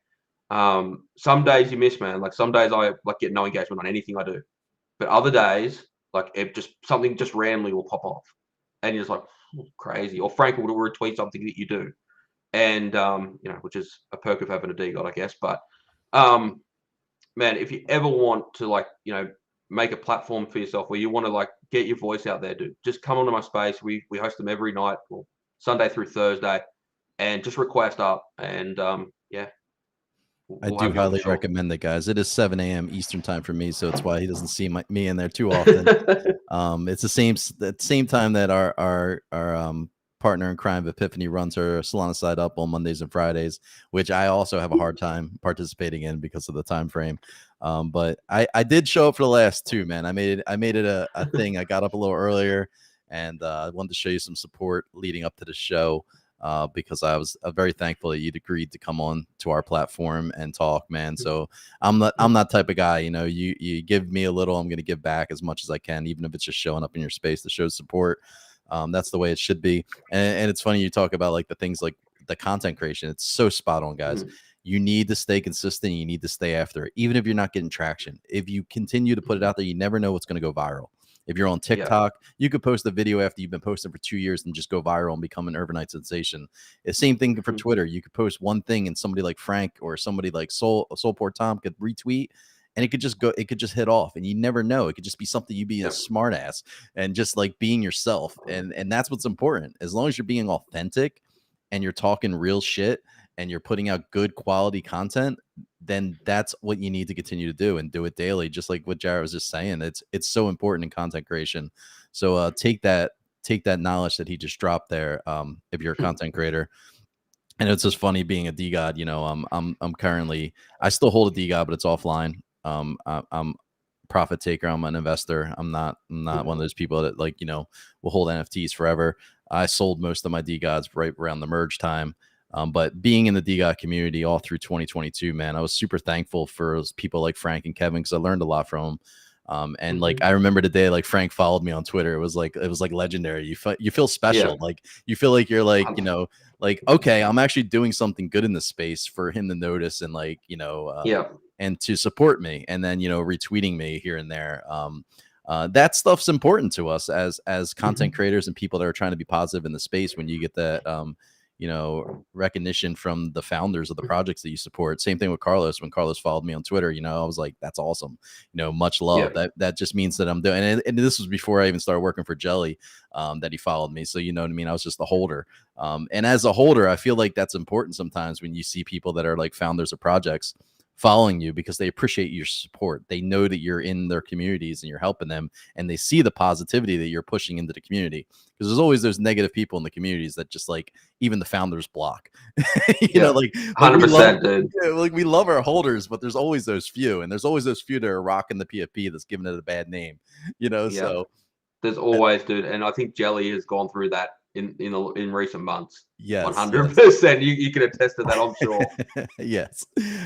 Some days you miss, man. Like some days I like get no engagement on anything I do, but other days, like it just something just randomly will pop off, and you're just like crazy. Or Frank will retweet something that you do, and you know, which is a perk of having a D god, I guess. But um, man, if you ever want to like, you know, make a platform for yourself where you want to like get your voice out there, dude, just come onto my space. We host them every night, well, Sunday through Thursday, and just request up, and yeah, I we'll do have you on for highly sure. recommend it, guys. It is 7 a.m. Eastern time for me, so it's why he doesn't see me in there too often. It's the same time that our partner in crime Epiphany runs her salon side up on Mondays and Fridays, which I also have a hard time participating in because of the time frame. But I did show up for the last two, man. I made it a thing. I got up a little earlier, and I wanted to show you some support leading up to the show. Because I was very thankful that you'd agreed to come on to our platform and talk, man. So I'm that type of guy. You know, you give me a little, I'm going to give back as much as I can, even if it's just showing up in your space to show support. That's the way it should be. And it's funny you talk about like the things like the content creation. It's so spot on, guys. You need to stay consistent. You need to stay after it, even if you're not getting traction. If you continue to put it out there, you never know what's going to go viral. If you're on Yeah. TikTok, you could post a video after you've been posting for 2 years and just go viral and become an overnight sensation. The same thing for Twitter. You could post one thing and somebody like Frank or somebody like Soulport Tom could retweet, and it could just hit off, and you never know. It could just be something you being a Yep. smart ass and just like being yourself. And that's what's important. As long as you're being authentic and you're talking real shit and you're putting out good quality content, then that's what you need to continue to do and do it daily. Just like what Jarrad was just saying, it's so important in content creation. So take that knowledge that he just dropped there. If you're a content creator, and it's just funny being a DGod. You know, I'm currently, I still hold a DGod, but it's offline. I'm profit taker. I'm an investor. I'm not one of those people that like, you know, will hold NFTs forever. I sold most of my DGods right around the merge time. But being in the DGOD community all through 2022, man, I was super thankful for people like Frank and Kevin because I learned a lot from them. And like I remember the day like Frank followed me on Twitter. It was like legendary. You feel special. Yeah. Like you feel like you're like, you know, like, okay, I'm actually doing something good in the space for him to notice and like, you know, Yeah. and to support me, and then, you know, retweeting me here and there. That stuff's important to us as content creators and people that are trying to be positive in the space. When you get that you know, recognition from the founders of the projects that you support. Same thing with Carlos. When Carlos followed me on Twitter, you know, I was like, that's awesome. You know, much love. Yeah. That just means that I'm doing, and this was before I even started working for Jelly, that he followed me. So, you know what I mean? I was just a holder. And as a holder, I feel like that's important sometimes when you see people that are like founders of projects following you because they appreciate your support. They know that you're in their communities and you're helping them, and they see the positivity that you're pushing into the community. Because there's always those negative people in the communities that just like even the founders block. You know, Yeah. like we love 100%, dude. like we love our holders, but there's always those few, and there's always those few that are rocking the PFP that's giving it a bad name. You know, Yeah. so There's always, dude, and I think Jelly has gone through that in recent months. yes, yes. 100%. You can attest to that, I'm sure. Yes.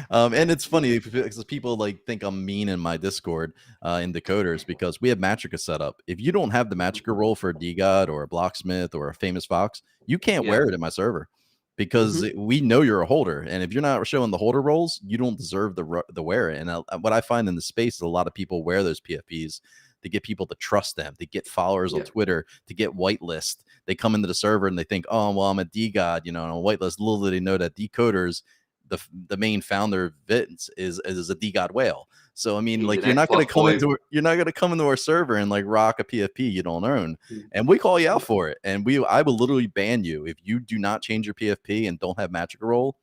And it's funny because people like think I'm mean in my Discord in decoders because we have Matrica set up. If you don't have the Matrica role for a DGod or a Blocksmith or a Famous Fox, you can't Yeah. wear it in my server because we know you're a holder. And if you're not showing the holder roles, you don't deserve the wear it. And what I find in the space is a lot of people wear those PFPs to get people to trust them, to get followers on Yeah. Twitter, to get whitelist. They come into the server and they think, oh, well, I'm a DGod, you know, and a whitelist. Little do they know that decoders, the main founder of Vince is a DGod whale. So I mean, He's like an X plus boy. you're not gonna come into our server and like rock a PFP you don't own, and we call you out for it. And I will literally ban you if you do not change your PFP and don't have Magic role.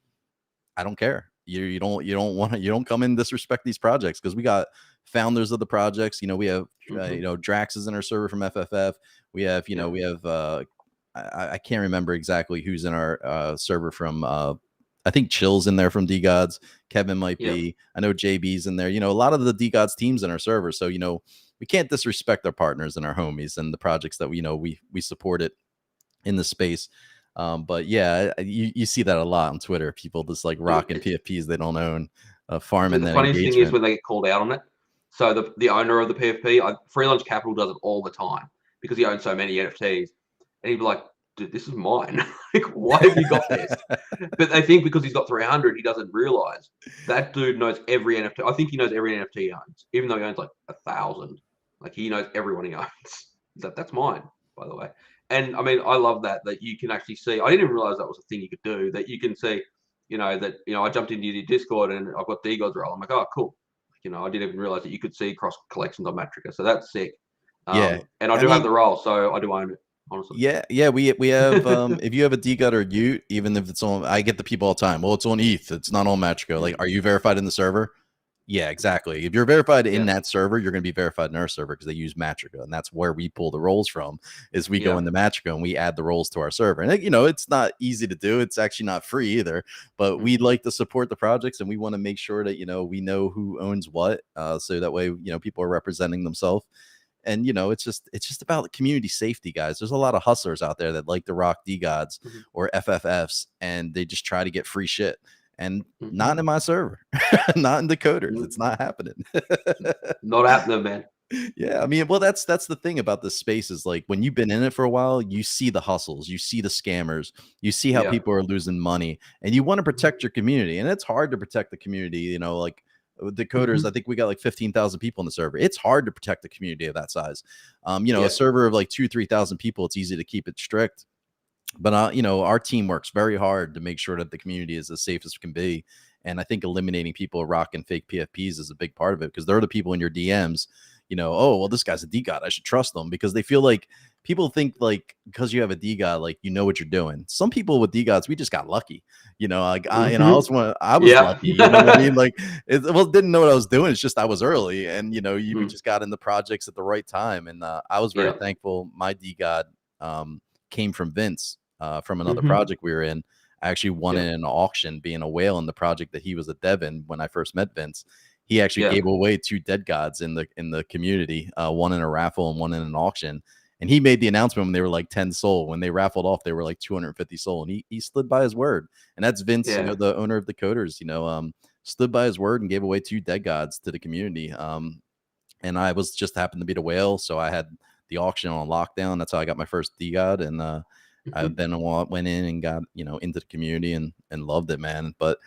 I don't care. You don't want to, you don't come in and disrespect these projects because we got founders of the projects. You know, we have you know, Drax is in our server from FFF. We have, you know, we have I can't remember exactly who's in our server from I think Chill's in there from D Gods. Kevin might Yep. be. I know JB's in there. You know, a lot of the D Gods teams in our server. So, you know, we can't disrespect our partners and our homies and the projects that we support it in the space. But yeah, you see that a lot on Twitter. People just like Dude, rocking it's PFPs they don't own, Dude, farming the that funniest thing is engagement. when they get called out on it. So the owner of the PFP, Free Lunch Capital does it all the time because he owns so many NFTs, and he'd be like, "Dude, this is mine. Like, why have you got this?" But they think because he's got 300, he doesn't realize that dude knows every NFT. I think he knows every NFT he owns, even though he owns like 1,000. Like he knows everyone he owns. That's mine, by the way. And I mean, I love that you can actually see. I didn't even realize that was a thing you could do. That you can see I jumped into your Discord and I've got D-Gods role. I'm like, oh, cool. I didn't even realize that you could see cross collections on Matrica. So that's sick. Yeah, And I I do have mean, the role, so I do own it, honestly. yeah, we have if you have a DGUT or Ute, even if it's on, I get the people all the time. Well, it's on ETH, it's not on Matrico. Like, are you verified in the server? Yeah, exactly. If you're verified in that server, you're going to be verified in our server because they use Matrica, and that's where we pull the roles from. Is we go into Matrica and we add the roles to our server, and it's not easy to do. It's actually not free either, but we like to support the projects, and we want to make sure that we know who owns what, so that way people are representing themselves. And it's just about community safety, guys. There's a lot of hustlers out there that like to rock D Gods or FFFs, and they just try to get free shit. And not in my server, not in the coders. It's not happening. Not happening, man. Yeah, I mean, well, that's the thing about this space is like when you've been in it for a while, you see the hustles, you see the scammers, you see how people are losing money, and you want to protect your community. And it's hard to protect the community, like the coders. I think we got like 15,000 people in the server. It's hard to protect the community of that size. A server of like 2,000-3,000 people, it's easy to keep it strict. But our team works very hard to make sure that the community is as safe as can be. And I think eliminating people rocking fake PFPs is a big part of it, because they're the people in your DMs, oh, well, this guy's a DGOT, I should trust them, because they feel like people think like because you have a DGOT, like what you're doing. Some people with DGOTs, we just got lucky. I was lucky, you know what I mean? Like didn't know what I was doing. It's just I was early, and we just got in the projects at the right time. And I was very thankful. My DGOT came from Vince, from another project we were in. I actually won in an auction, being a whale in the project that he was a dev in when I first met Vince. He actually gave away 2 dead gods in the community, one in a raffle and one in an auction. And he made the announcement when they were like 10 soul. When they raffled off, they were like 250 soul. And he stood by his word. And that's Vince, the owner of the coders, stood by his word and gave away 2 dead gods to the community. And I was just happened to be the whale, so I had the auction on lockdown. That's how I got my first DGOD. And I then went in and got into the community and loved it, man. But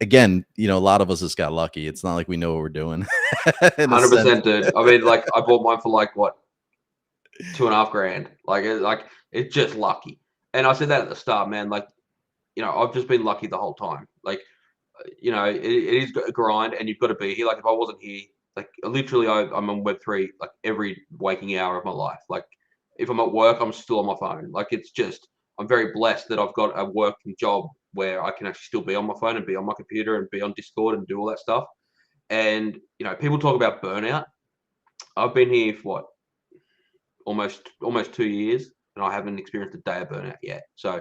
again, a lot of us just got lucky. It's not like we know what we're doing. 100%, dude. I mean, like I bought mine for like what, $2.5 grand. It's just lucky. And I said that at the start, man. Like, I've just been lucky the whole time. Like, it is a grind, and you've got to be here. Like, if I wasn't here, like literally, I'm on Web3 like every waking hour of my life. Like, if I'm at work, I'm still on my phone. Like, it's just I'm very blessed that I've got a working job where I can actually still be on my phone and be on my computer and be on Discord and do all that stuff. And people talk about burnout. I've been here for what, almost 2 years, and I haven't experienced a day of burnout yet. So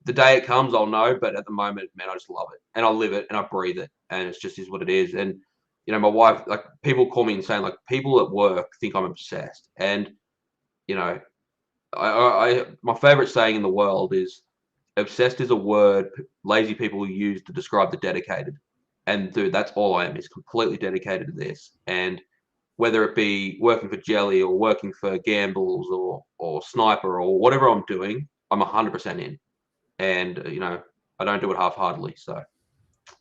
the day it comes, I'll know. But at the moment, man, I just love it, and I live it, and I breathe it, and it's just is what it is. And my wife, like people call me insane. Like people at work think I'm obsessed, and my favorite saying in the world is obsessed is a word lazy people use to describe the dedicated. And dude, that's all I am, is completely dedicated to this. And whether it be working for Jelly or working for Gambles or Sniper or whatever I'm doing, I'm 100% in. And I don't do it half-heartedly. So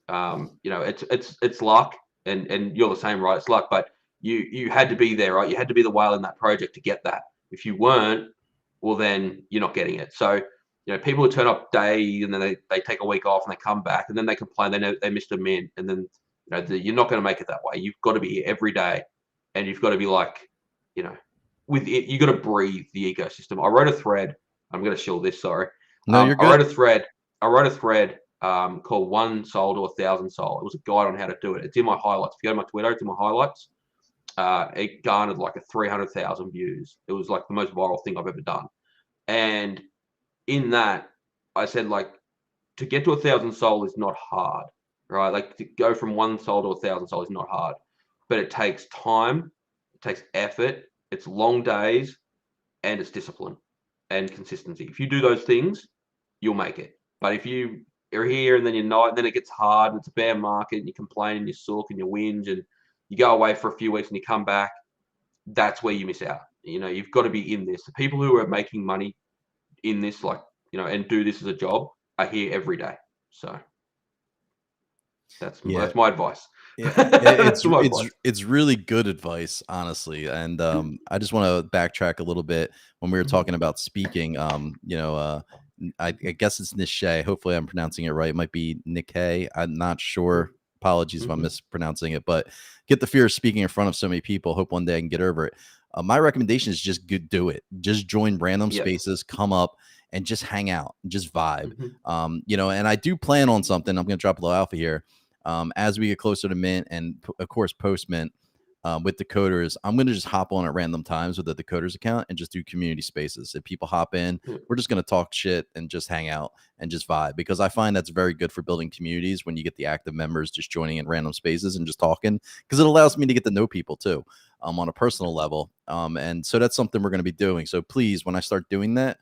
it's luck, and you're the same, right? It's luck, but you had to be there, right? You had to be the whale in that project to get that. If you weren't, well, then you're not getting it. So people who turn up day and then they take a week off and they come back and then they complain they missed a mint, and then you're not going to make it that way. You've got to be here every day, and you've got to be like, with it, you got to breathe the ecosystem. I wrote a thread. I'm going to shill this. Sorry. No, you're good. I wrote a thread called 1 soul to 1,000 soul. It was a guide on how to do it. It's in my highlights. If you go to my Twitter, it's in my highlights. It garnered like 300,000 views. It was like the most viral thing I've ever done. And in that, I said, like, to get to 1,000 soul is not hard, right? Like to go from 1 soul to 1,000 soul is not hard, but it takes time, it takes effort, it's long days, and it's discipline and consistency. If you do those things, you'll make it. But if you are here and then you're not, then it gets hard and it's a bear market and you complain and you sulk and you whinge and you go away for a few weeks and you come back, that's where you miss out. You know, you've got to be in this. The people who are making money in this, like, you know, and do this as a job are here every day. So Yeah. that's my advice. Yeah, That's my advice. it's really good advice, honestly. And I just want to backtrack a little bit when we were talking about speaking. I guess it's Niche. Hopefully, I'm pronouncing it right. It might be Nikkei. I'm not sure. Apologies if I'm mispronouncing it. But get the fear of speaking in front of so many people. Hope one day I can get over it. My recommendation is just do it. Just join random spaces. Come up and just hang out. Just vibe. And I do plan on something. I'm going to drop a little alpha here. As we get closer to mint and of course post mint with decoders, I'm going to just hop on at random times with the decoders account and just do community spaces. If people hop in, we're just going to talk shit and just hang out and just vibe, because I find that's very good for building communities when you get the active members just joining in random spaces and just talking, because it allows me to get to know people too on a personal level. And so that's something we're going to be doing. So please, when I start doing that,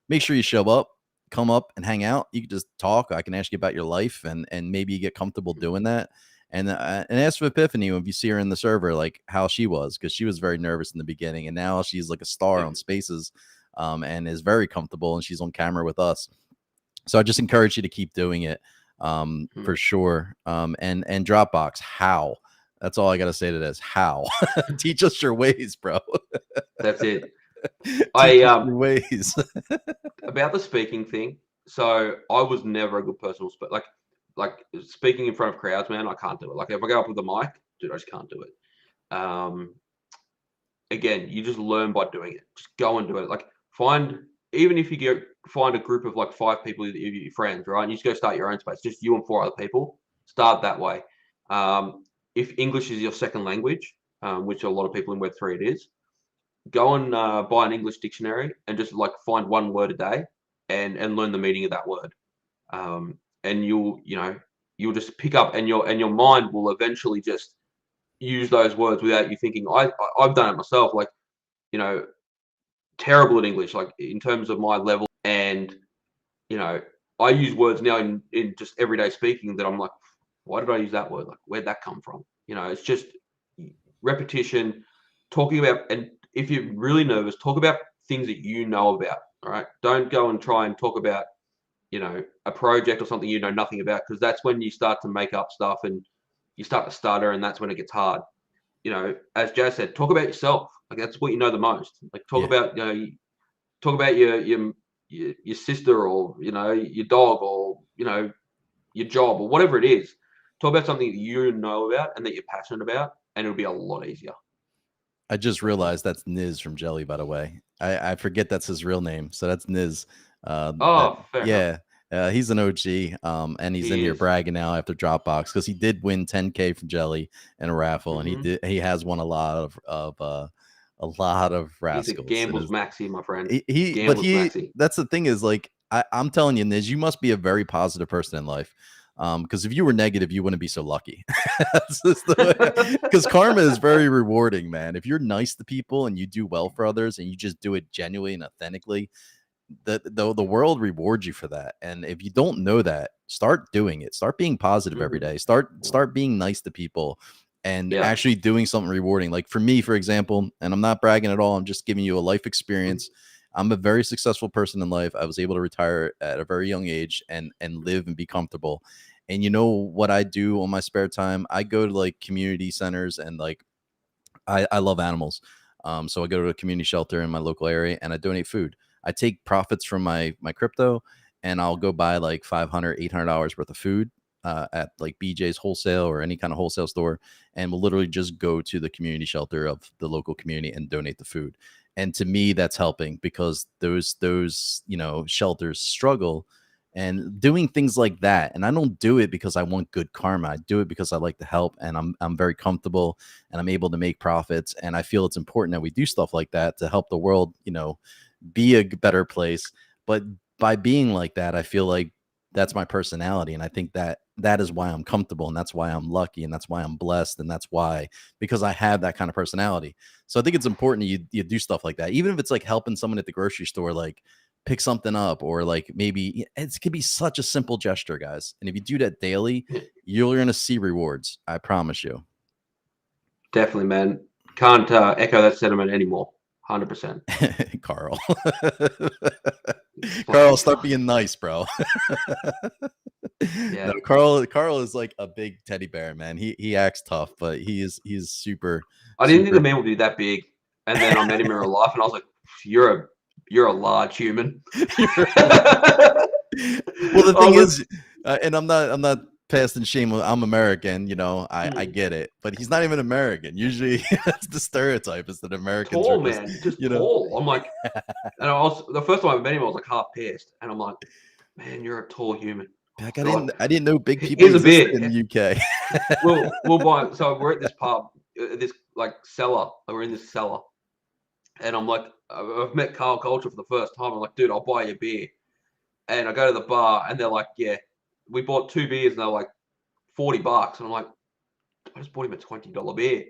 make sure you show up. Come up and hang out. You can just talk. I can ask you about your life, and maybe you get comfortable doing that. And ask for Epiphany if you see her in the server, like how she was, because she was very nervous in the beginning, and now she's like a star on Spaces, and is very comfortable, and she's on camera with us. So I just encourage you to keep doing it, for sure. And Dropbox, how? That's all I got to say to this. How? Teach us your ways, bro. That's it. Your ways. About the speaking thing. So I was never a good person to speak. Like speaking in front of crowds, man, I can't do it. Like if I go up with a mic, dude, I just can't do it. Again, you just learn by doing it. Just go and do it. Like even if you find a group of like 5 people, your friends, right? And you just go start your own space, just you and 4 other people. Start that way. If English is your second language, which a lot of people in Web3 it is, go and buy an English dictionary and just like find 1 word a day and learn the meaning of that word. And you'll just pick up, and your mind will eventually just use those words without you thinking. I've done it myself, like, you know, terrible at English, like in terms of my level. And, you know, I use words now in just everyday speaking that I'm like, why did I use that word? Like, where'd that come from? You know, it's just repetition, talking about, and if you're really nervous, talk about things that you know about. All right. Don't go and try and talk about, you know, a project or something you know nothing about, because that's when you start to make up stuff and you start to stutter, and that's when it gets hard. You know, as Jazz said, talk about yourself. Like that's what you know the most. Like talk about, you know, talk about your sister, or, you know, your dog, or, you know, your job, or whatever it is. Talk about something that you know about and that you're passionate about, and it'll be a lot easier. I just realized that's Niz from Jelly, by the way. I forget that's his real name. So that's Niz. Fair enough. He's an OG, and he's in here bragging now after Dropbox, because he did win 10K from Jelly in a raffle, and he has won a lot of rascals. He's a gambles maxi, my friend. Maxi. That's the thing, is like I'm telling you, Niz, you must be a very positive person in life. Because if you were negative, you wouldn't be so lucky. Because karma is very rewarding, man. If you're nice to people and you do well for others and you just do it genuinely and authentically, the world rewards you for that. And if you don't know that, start doing it. Start being positive every day. Start being nice to people and actually doing something rewarding. Like for me, for example, and I'm not bragging at all, I'm just giving you a life experience. I'm a very successful person in life. I was able to retire at a very young age and live and be comfortable. And you know what I do on my spare time? I go to like community centers, and like I love animals. So I go to a community shelter in my local area and I donate food. I take profits from my crypto, and I'll go buy like $500, $800 worth of food at like BJ's wholesale or any kind of wholesale store, and we'll literally just go to the community shelter of the local community and donate the food. And to me, that's helping, because those shelters struggle, and doing things like that. And I don't do it because I want good karma. I do it because I like to help, and I'm very comfortable, and I'm able to make profits. And I feel it's important that we do stuff like that to help the world, be a better place. But by being like that, I feel like that's my personality. And I think that that is why I'm comfortable, and that's why I'm lucky, and that's why I'm blessed, and that's why, because I have that kind of personality. So I think it's important you do stuff like that, even if it's like helping someone at the grocery store, like pick something up, or like maybe it could be such a simple gesture, guys. And if you do that daily, Yeah, you're gonna see rewards. I promise you. definitely, man. Can't echo that sentiment anymore. 100%. Carl. Carl, Fucking start Carl. being nice, bro. No, Yeah. Carl is like a big teddy bear, man. He acts tough, but he's super I didn't think super. the man would be that big. And then I met him in real life and I was like, you're a large human. I Well, the thing was like, is, and I'm not passing shame. I'm American, I mm, get it, but he's not even American. Usually, that's the stereotype, is that Americans are tall, just, man, just you know. tall. I'm like, and I was the first time I met him, I was like half pissed. And I'm like, man, you're a tall human. Oh Like I God. didn't know big people Here's a existed in beer. the UK. We'll buy. So we're at this pub, this like cellar. We're in this cellar, and I'm like, I've met Carl Culture for the first time. I'm like, dude, I'll buy you a beer. And I go to the bar, and they're like, yeah, we bought 2 beers, and they're like $40. And I'm like, I just bought him a $20 beer.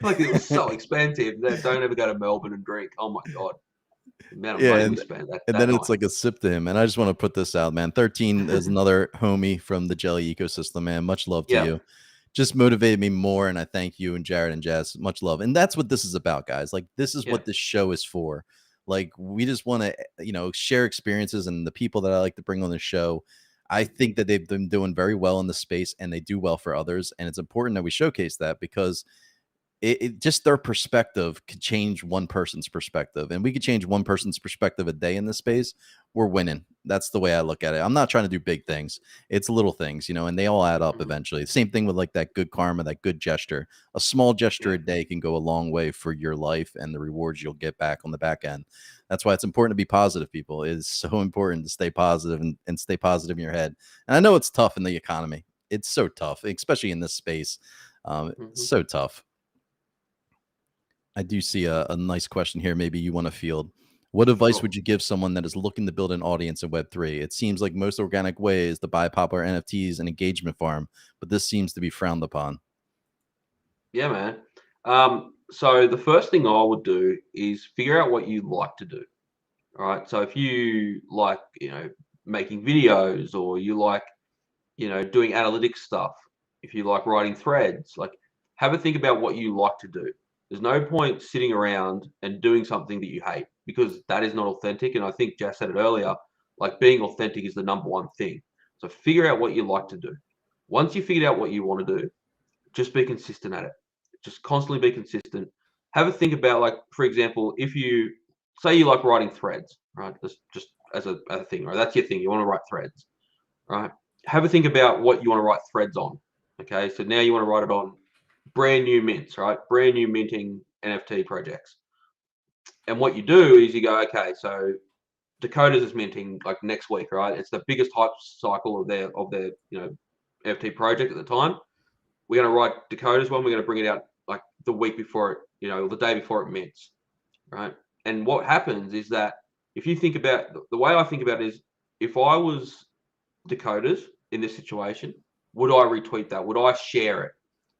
Like it was so expensive. Don't ever go to Melbourne and drink. Oh my God, the amount of Yeah, money we spent and that then night. it's like a sip to him. And I just want to put this out, man. 13 is another homie from the Jelly ecosystem, man. Much love to Yeah. you. Just motivated me more, and I thank you and Jarrad and Jazz. Much love. And that's what this is about, guys. Like, this is Yeah. what this show is for. Like, we just want to, share experiences, and the people that I like to bring on the show, I think that they've been doing very well in the space, and they do well for others. And it's important that we showcase that, because it just, their perspective could change one person's perspective, and we could change one person's perspective a day in this space. We're winning. That's the way I look at it. I'm not trying to do big things. It's little things, and they all add up Mhm. eventually. Same thing with like that good karma, that good gesture. A small gesture Yeah. a day can go a long way for your life and the rewards you'll get back on the back end. That's why it's important to be positive, people. It is so important to stay positive, and stay positive in your head. And I know it's tough in the economy. It's so tough, especially in this space. Mhm. So tough. I do see a nice question here. Maybe you want to field. What advice Sure. would you give someone that is looking to build an audience in Web3? It seems like most organic way is to buy popular NFTs and engagement farm, but this seems to be frowned upon. Yeah, man. So the first thing I would do is figure out what you like to do. All right. So if you like, making videos, or you like, doing analytics stuff, if you like writing threads, like have a think about what you like to do. There's no point sitting around and doing something that you hate, because that is not authentic. And I think Jess said it earlier, like being authentic is the number one thing. So figure out what you like to do. Once you figured out what you want to do, just be consistent at it. Just constantly be consistent. Have a think about, like, for example, if you say you like writing threads, right? Just as a thing, right? That's your thing. You want to write threads, right? Have a think about what you want to write threads on. Okay, so now you want to write it on brand new mints, right? Brand new minting NFT projects. And what you do is you go, okay, so Dakotas is minting like next week, right? It's the biggest hype cycle of their NFT project at the time. We're going to write Dakota's one. We're going to bring it out like the week before it, the day before it mints, right? And what happens is that if you think about the way I think about it is, if I was Dakota's in this situation, would I retweet that? Would I share it?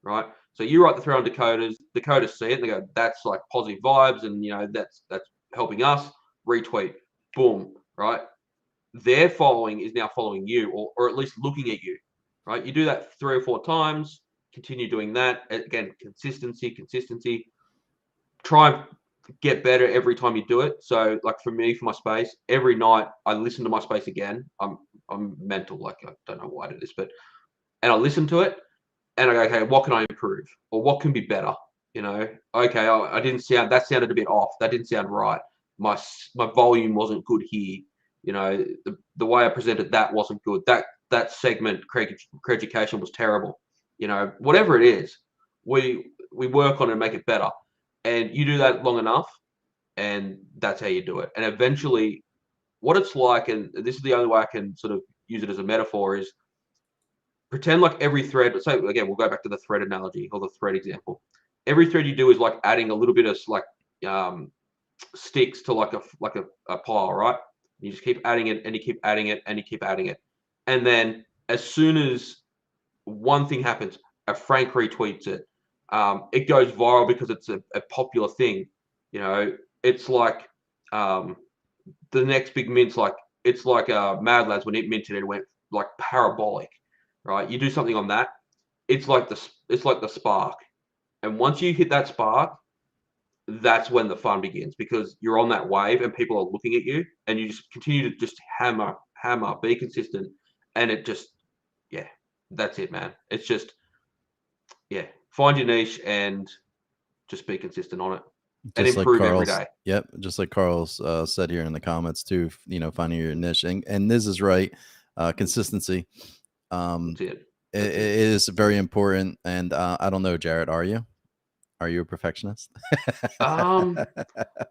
Right. So you write the thread on Dakota's see it, and they go, that's like positive vibes, and that's helping us. Retweet, boom, right? Their following is now following you, or at least looking at you, right? You do that 3 or 4 times, continue doing that. Again, consistency. Try and get better every time you do it. So, like for me, for my space, every night I listen to my space again. I'm mental, like I don't know why I do this, and I listen to it and I go, okay, what can I improve, or what can be better? Okay, I didn't sound that sounded a bit off. That didn't sound right. My volume wasn't good here. The way I presented that wasn't good. That segment, education, was terrible. Whatever it is, we work on it and make it better. And you do that long enough, and that's how you do it. And eventually, what it's like, and this is the only way I can sort of use it as a metaphor, is pretend like every thread. Say again, we'll go back to the thread analogy or the thread example. Every thread you do is like adding a little bit of like sticks to like a pile, right? You just keep adding it, and you keep adding it, and you keep adding it. And then as soon as one thing happens, a Frank retweets it. It goes viral because it's a popular thing. You know, it's like the next big mint's like it's like Mad Lads when it minted, it went like parabolic, right? You do something on that, it's like the spark, and once you hit that spark, that's when the fun begins because you're on that wave and people are looking at you, and you just continue to just hammer, be consistent, and it just yeah, that's it, man. It's just yeah, find your niche and just be consistent on it and Just like improve every Carl's, day. yep, just like Carl's said here in the comments too. Finding your niche, and Niz is right. Consistency. That's it. It That's it. is very important. And I don't know, Jarrad, are you? Are you a perfectionist? Um,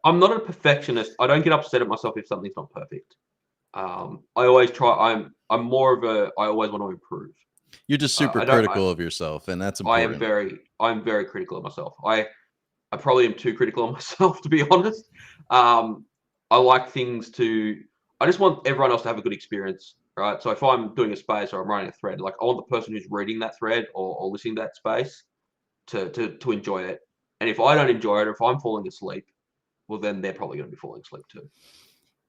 I'm not a perfectionist. I don't get upset at myself if something's not perfect. I always try. I'm more of a. I always want to improve. You're just super I don't. critical of yourself, and that's I am important. very. I'm very critical of myself. I probably am too critical of myself to be honest. Um, I like things to. I just want everyone else to have a good experience, right? So if I'm doing a space or I'm writing a thread, like I want the person who's reading that thread or listening to that space to enjoy it. And if I don't enjoy it, or if I'm falling asleep, well, then they're probably going to be falling asleep too.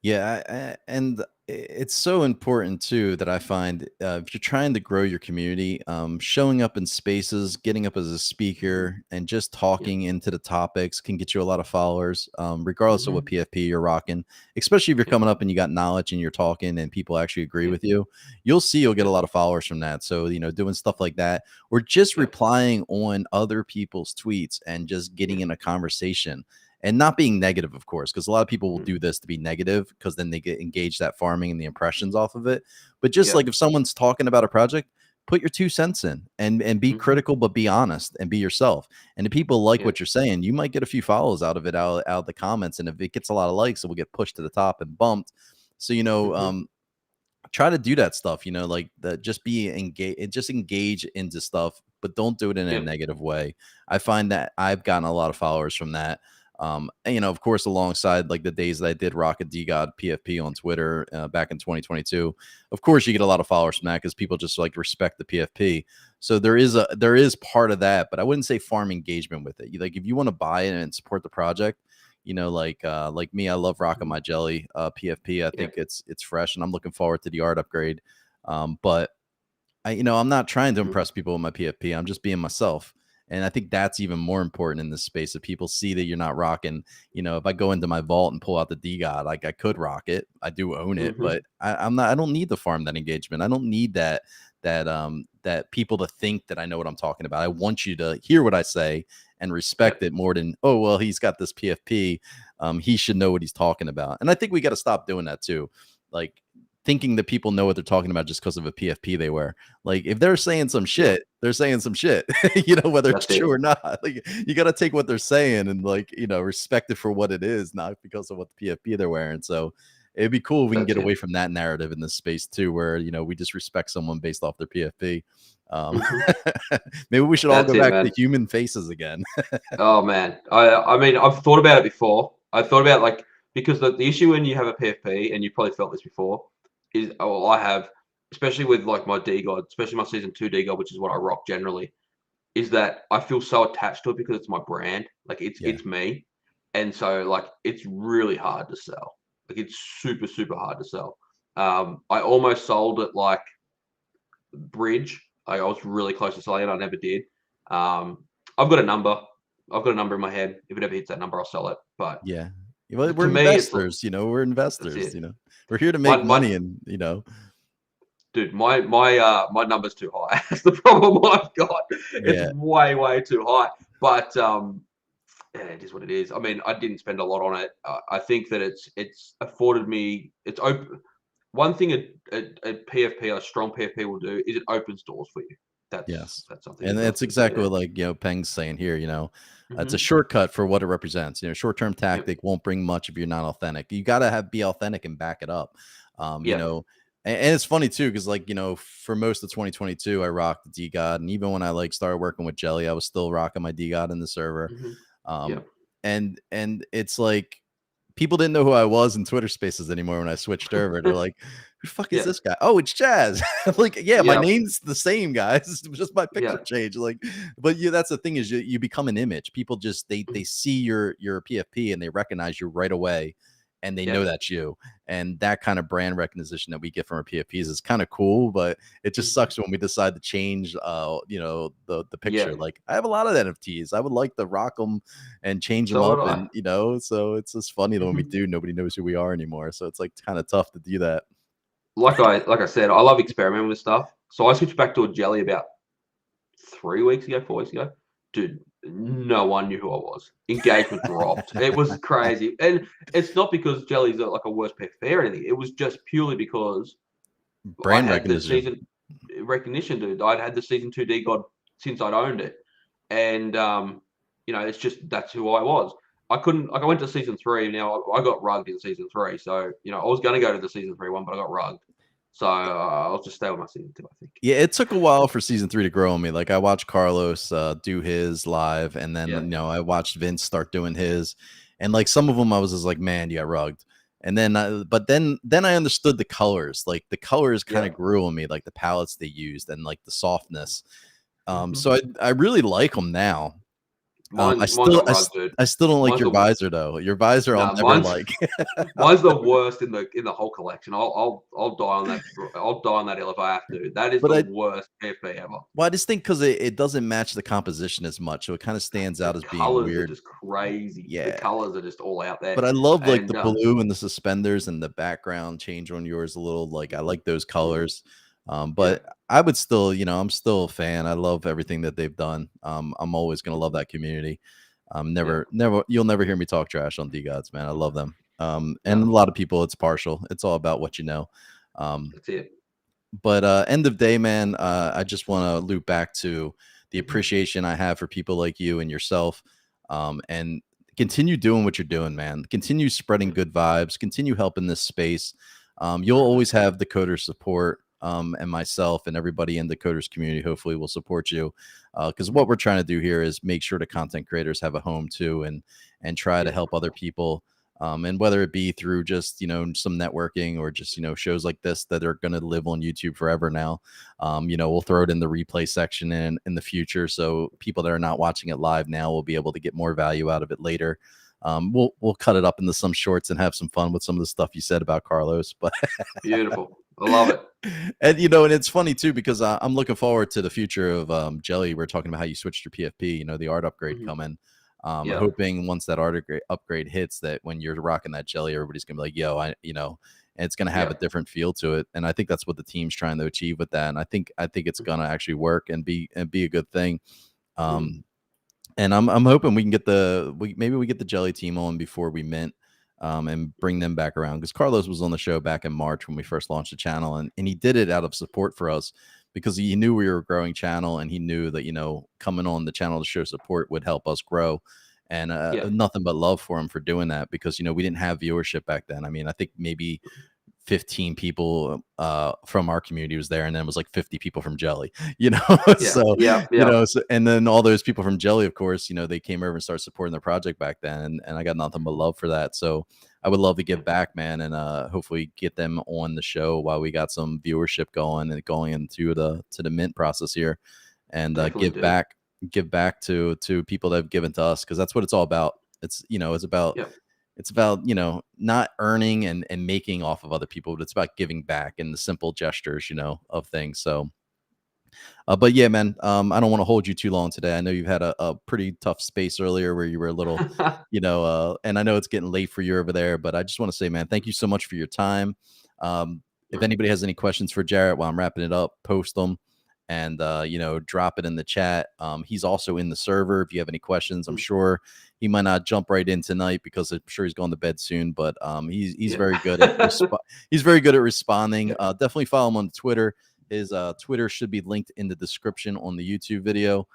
Yeah, and it's so important too that I find if you're trying to grow your community, showing up in spaces, getting up as a Hmm. speaker, and just Yeah. talking into the topics can get you a lot of followers, regardless of what Hmm. PFP you're rocking. Especially if you're Yeah. coming up and you got knowledge and you're talking and people actually agree Yeah. with you, you'll see you'll get a Yeah. lot of followers from that. So doing stuff like that, or just Yeah. replying on other people's tweets and just Yeah. getting in a conversation and not being negative, of course, because a lot of people will Hmm. do this to be negative because then they get engaged that farming and the impressions off of it. But just Yeah. like if someone's talking about a project, put your 2 cents in and be Hmm. critical, but be honest and be yourself. And if people like Yeah. what you're saying, you might get a few follows out of it, out of the comments. And if it gets a lot of likes, it will get pushed to the top and bumped. So Hmm. try to do that stuff, like just be engaged, just engage into stuff, but don't do it in a Yeah. negative way. I find that I've gotten a lot of followers from that. And, of course, alongside like the days that I did rock a DGod PFP on Twitter back in 2022, of course, you get a lot of followers from that because people just like respect the PFP. So there is part of that, but I wouldn't say farm engagement with it. Like if you want to buy it and support the project, like me, I love rocking Hmm. my jelly PFP. I Yeah. think it's fresh, and I'm looking forward to the art upgrade. But I'm not trying to Hmm. impress people with my PFP. I'm just being myself. And I think that's even more important in this space. If people see that you're not rocking, if I go into my vault and pull out the D God, like I could rock it. I do own it, Hmm. but I'm not, I don't need to farm that engagement. I don't need that people to think that I know what I'm talking about. I want you to hear what I say and Yeah. respect it more than, oh, well, he's got this PFP. He should know what he's talking about. And I think we got to stop doing that too. Like, thinking that people know what they're talking about just because of a PFP they wear. Like if they're saying some Yeah. shit, they're saying some shit, whether it's That's true it. or not. Like you got to take what they're saying and respect it for what it is, not because of what the PFP they're wearing. So it'd be cool if we can That's get it. away from that narrative in this space too, where, we just respect someone based off their PFP. Um, Hmm. maybe we should all That's go it, back to man. human faces again. Oh man. I mean, I've thought about it before. I thought about like because the issue when you have a PFP, and you probably felt this before, is well, I have, especially with like my D God, especially my season 2 D God, which is what I rock generally, is that I feel so attached to it because it's my brand. Like Yeah. it's me. And so like it's really hard to sell. Like it's super, super hard to sell. I almost sold it like bridge. I was really close to selling it. I never did. I've got a number. I've got a number in my head. If it ever hits that number, I'll sell it. But Yeah. Well, to we're me, it's investors, we're that's investors, it. we're here to My make my money and, dude, my number's too high. That's the problem I've got. It's yeah. way way too high. But yeah, it is what it is. I mean, I didn't spend a lot on it. I think that it's afforded me. It's open. One thing a PFP, a strong PFP will do is it opens doors for you. Yes. That's something And you got that's to say exactly there. what like, Peng's saying here, it's a Hmm. shortcut for what it represents. Short-term Yep. tactic won't bring much if you're not authentic. You got to be authentic and back it up. Yep. And it's funny too, because like, for most of 2022, I rocked the D God. And even when I like started working with Jelly, I was still rocking my D God in the server. Hmm. Um, Yep. and it's like people didn't know who I was in Twitter spaces anymore when I switched over. They're like, who the fuck is Yeah. this guy? Oh, it's Chaz. Like, yeah, my Yeah. name's the same, guys. It's just my picture Yeah. changed. Like, but yeah, that's the thing is you become an image. People just they see your PFP and they recognize you right away, and they know Yeah. that's you. And that kind of brand recognition that we get from our PFPs is kind of cool, but it just Mhm. sucks when we decide to change the Yeah. picture. Like, I have a lot of NFTs. I would like to rock them and change them So would up, I. and so it's just funny that when we Mhm. do, nobody knows who we are anymore. So it's like kind of tough to do that. Like I said, I love experimenting with stuff. So I switched back to a jelly about 3 weeks ago, 4 weeks ago. Dude, no one knew who I was. Engagement dropped. It was crazy. And it's not because jellies are like a worse PFP or anything. It was just purely because I'd Brand had the recognition. season recognition, dude. I'd had the season 2D god since I'd owned it. And it's just that's who I was. I couldn't like I went to season 3. Now I got rugged in season 3. So, I was gonna go to the season 3 one, but I got rugged. So I'll just stay with my season 2, I think. Yeah, it took a while for season 3 to grow on me. Like, I watched Carlos do his live, and then Yeah. I watched Vince start doing his, and like some of them, I was just like, man, you got rugged. And then, but then I understood the colors. Like, the colors kind Yeah. of grew on me, like the palettes they used and like the softness. Mhm. So I really like them now. I Mine still got rugged, dude. I still don't like Mine's your the visor though. Your visor I'll no, never mine's like. mine's the worst in the whole collection. I'll die on that. I'll die on that hill if I have to. That is But the I worst PFP ever. well, I just think because it doesn't match the composition as much, so it kind of stands The out as being colors are weird. just crazy. The Yeah. colors are just all out there. But I love like And the blue and the suspenders and the background change on yours a little. Like, I like those mm, colors. yeah, But I would still, I'm still a fan. I love everything that they've done. I'm always gonna love mhm, that community. yeah, You'll never hear me talk trash on D Gods, man. I love them. And no, a lot of people, it's partial. It's all about what you know. Um, that's it. but end of day, man, I just want to loop back to the Mhm, appreciation I have for people like you and yourself, and continue doing what you're doing, man. Continue spreading mhm, good vibes. Continue helping this space. You'll mhm, always have the coders support, and myself and everybody in the coders community hopefully will support you, because what mhm, we're trying to do here is make sure the content creators have a home too, and try to yeah, help other people, and whether it be through just some networking or just shows like this that are going to live on YouTube forever now. We'll throw it in the replay section in the future, so people that are not watching it live now will be able to get more value out of it later. We'll cut it up into some shorts and have some fun with some of the stuff you said about Carlos. But beautiful. I love it. and it's funny too because I'm looking forward to the future of Jelly. We're talking about how you switched your PFP, the art upgrade Mhm, coming. yeah, Hoping once that art upgrade hits, that when you're rocking that Jelly, everybody's gonna be like, "Yo, and it's gonna have yeah, a different feel to it." And I think that's what the team's trying to achieve with that. And I think it's mhm, gonna actually work and be a good thing. mhm, Um, and I'm hoping we can get maybe we get the Jelly team on before we mint, and bring them back around, because Carlos was on the show back in March when we first launched the channel, and he did it out of support for us because he knew we were a growing channel, and he knew that coming on the channel to show support would help us grow, and yeah, nothing but love for him for doing that, because we didn't have viewership back then. I mean, I think maybe 15 people from our community was there, and then it was like 50 people from Jelly, yeah, so yeah, yeah, and then all those people from Jelly, of course, they came over and started supporting the project back then, and I got nothing but love for that. So I would love to yeah, give back, man, and hopefully get them on the show while we got some viewership going and going into the mint process here, and definitely, dude. give back to people that have given to us, because that's what it's all about. Yeah, It's about not earning and making off of other people, but it's about giving back and the simple gestures of things. So but yeah, man, I don't want to hold you too long today. I know you've had a pretty tough space earlier where you were a little, and I know it's getting late for you over there, but I just want to say, man, thank you so much for your time. If no, anybody has any questions for Jarrad while I'm wrapping it up, post them, and drop it in the chat. He's also in the server if you have any questions. I'm mm, sure he might not jump right in tonight because I'm sure he's going to bed soon, but he's yeah, very good at he's very good at responding. yeah, Definitely follow him on Twitter. His Twitter should be linked in the description on the YouTube video.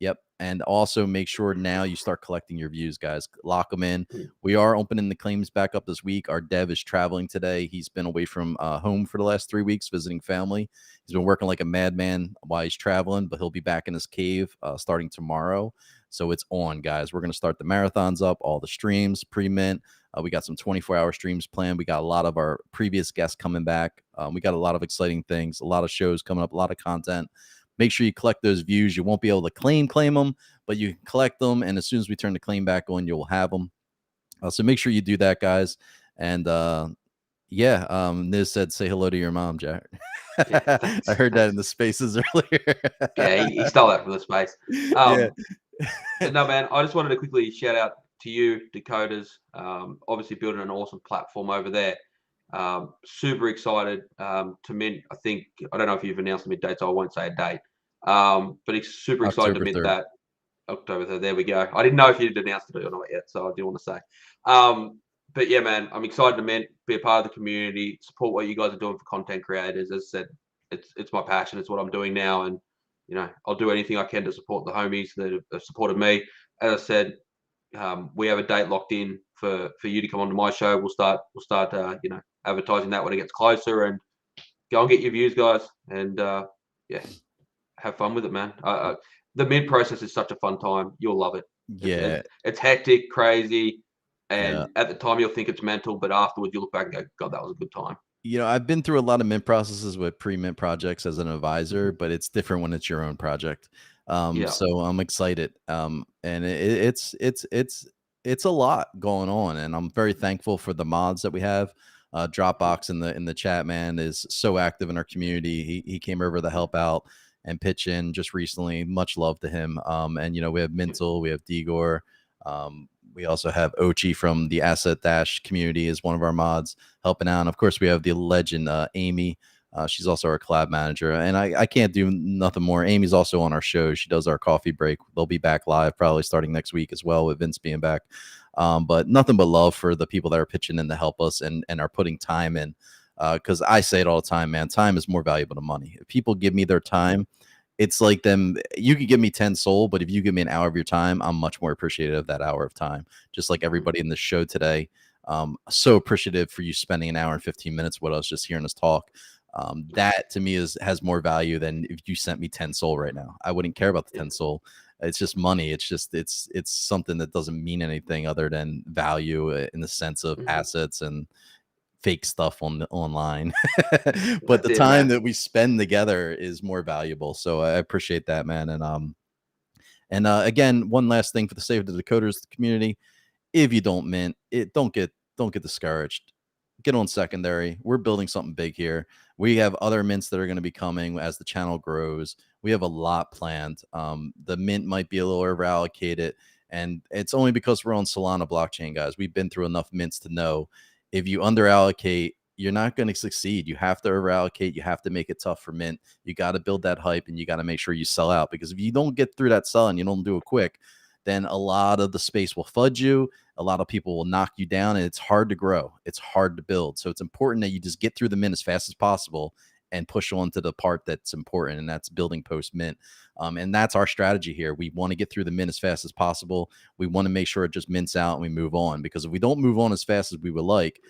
Yep. And also make sure now you start collecting your views, guys. Lock them in. mm, We are opening the claims back up this week. Our dev is traveling today. He's been away from home for the last 3 weeks visiting family. He's been working like a madman while he's traveling, but he'll be back in his cave starting tomorrow. So it's on, guys. We're going to start the marathons up, all the streams, pre mint. We got some 24-hour streams planned. We got a lot of our previous guests coming back. We got a lot of exciting things, a lot of shows coming up, a lot of content. Make sure you collect those views. You won't be able to claim them, but you can collect them. And as soon as we turn the claim back on, you'll have them. So make sure you do that, guys. And Niz said, say hello to your mom, Jarrad. Yeah, I heard that in the spaces earlier. Yeah, he stole that from the space. Yeah. But no, man, I just wanted to quickly shout out to you, Dakotas. Obviously building an awesome platform over there. Super excited to mint. I don't know if you've announced the mint date, so I won't say a date. But he's super excited to October mint 3rd. that. October 3rd. There we go. I didn't know if you'd announced it or not yet, so I didn't want to say. But yeah, man, I'm excited to mint, be a part of the community, support what you guys are doing for content creators. As I said, it's my passion. It's what I'm doing now, and I'll do anything I can to support the homies that have supported me. As I said, we have a date locked in for you to come onto my show. We'll start advertising that when it gets closer, and go and get your views, guys, and have fun with it, man. The mint process is such a fun time. You'll love it. Yeah. It's hectic, crazy, and Yeah. at the time you'll think it's mental, but afterwards you look back and go, God, that was a good time. I've been through a lot of mint processes with pre-mint projects as an advisor, but it's different when it's your own project. So I'm excited. And it's a lot going on, and I'm very thankful for the mods that we have. Dropbox in the chat, man, is so active in our community. He came over to help out and pitch in just recently. Much love to him. And we have Mintel, we have Digor. We also have Ochi from the Asset Dash community is one of our mods helping out. And of course, we have the legend Amy. She's also our collab manager. And I can't do nothing more. Amy's also on our show. She does our coffee break. They'll be back live probably starting next week as well, with Vince being back. But nothing but love for the people that are pitching in to help us and are putting time in. Because I say it all the time, man, time is more valuable than money. If people give me their time, it's like them. You could give me 10 soul, but if you give me an hour of your time, I'm much more appreciative of that hour of time. Just like everybody in the show today. So appreciative for you spending an hour and 15 minutes with us, just hearing us talk. That to me has more value than if you sent me 10 soul right now. I wouldn't care about the 10 soul. It's just money. It's just it's something that doesn't mean anything other than value in the sense of assets and fake stuff online. But the time that we spend together is more valuable. So I appreciate that, man. And again, one last thing for the sake of the Decoders community: if you don't mint it, don't get discouraged. Get on secondary. We're building something big here. We have other mints that are going to be coming as the channel grows. We have a lot planned. The mint might be a little over allocated, and it's only because we're on Solana blockchain, guys. We've been through enough mints to know if you under allocate, you're not going to succeed. You have to over allocate. You have to make it tough for mint. You got to build that hype, and you got to make sure you sell out, because if you don't get through that sell and you don't do it quick, then a lot of the space will fudge you. A lot of people will knock you down, and it's hard to grow. It's hard to build. So it's important that you just get through the mint as fast as possible and push on to the part that's important, and that's building post mint. And that's our strategy here. We want to get through the mint as fast as possible. We want to make sure it just mints out and we move on, because if we don't move on as fast as we would like,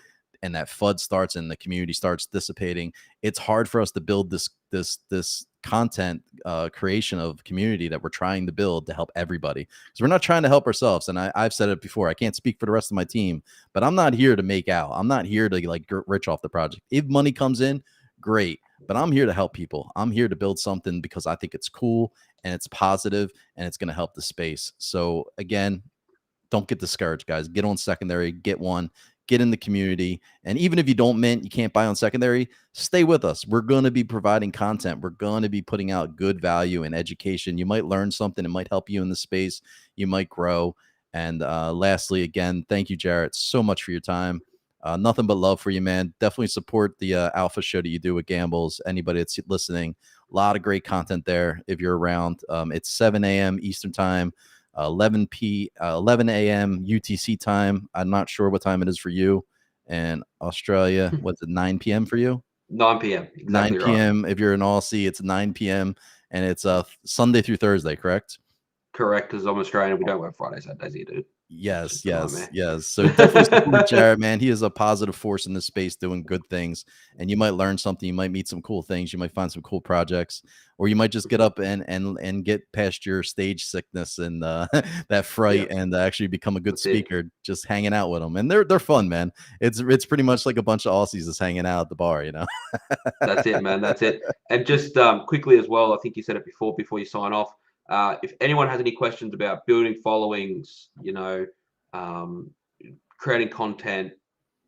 and that FUD starts and the community starts dissipating, it's hard for us to build this content creation of community that we're trying to build to help everybody, because we're not trying to help ourselves. And I've said it before, I can't speak for the rest of my team, but I'm not here to make out. I'm not here to like get rich off the project. If money comes in, great, but I'm here to help people. I'm here to build something because I think it's cool and it's positive and it's going to help the space. So again, don't get discouraged, guys. Get on secondary, get one, get in the community. And even if you don't mint, you can't buy on secondary, stay with us. We're going to be providing content. We're going to be putting out good value and education. You might learn something. It might help you in the space. You might grow. And lastly, again, thank you, Jarrad, so much for your time. Nothing but love for you, man. Definitely support the Alpha show that you do with Gambles. Anybody that's listening, a lot of great content there if you're around. It's 7 a.m. Eastern time. 11 a.m. UTC time. I'm not sure what time it is for you. And Australia, what's it, 9 p.m. for you? 9 p.m. Exactly 9 p.m. Right. If you're in Aussie, it's 9 p.m. And it's Sunday through Thursday, correct? Correct, because I'm Australian. We don't work Friday, Saturdays either. It's Yes, just a yes, nightmare. yes. So definitely support Jarrad, man. He is a positive force in this space doing good things. And you might learn something, you might meet some cool things, you might find some cool projects, or you might just For get sure. up and get past your stage sickness and that Yeah, fright and actually become a good that's it. speaker just hanging out with them. And they're fun, man. It's pretty much like a bunch of Aussies just hanging out at the bar, you know. That's it, man. That's it. And just quickly as well, I think you said it before you sign off. If anyone has any questions about building followings, um, creating content,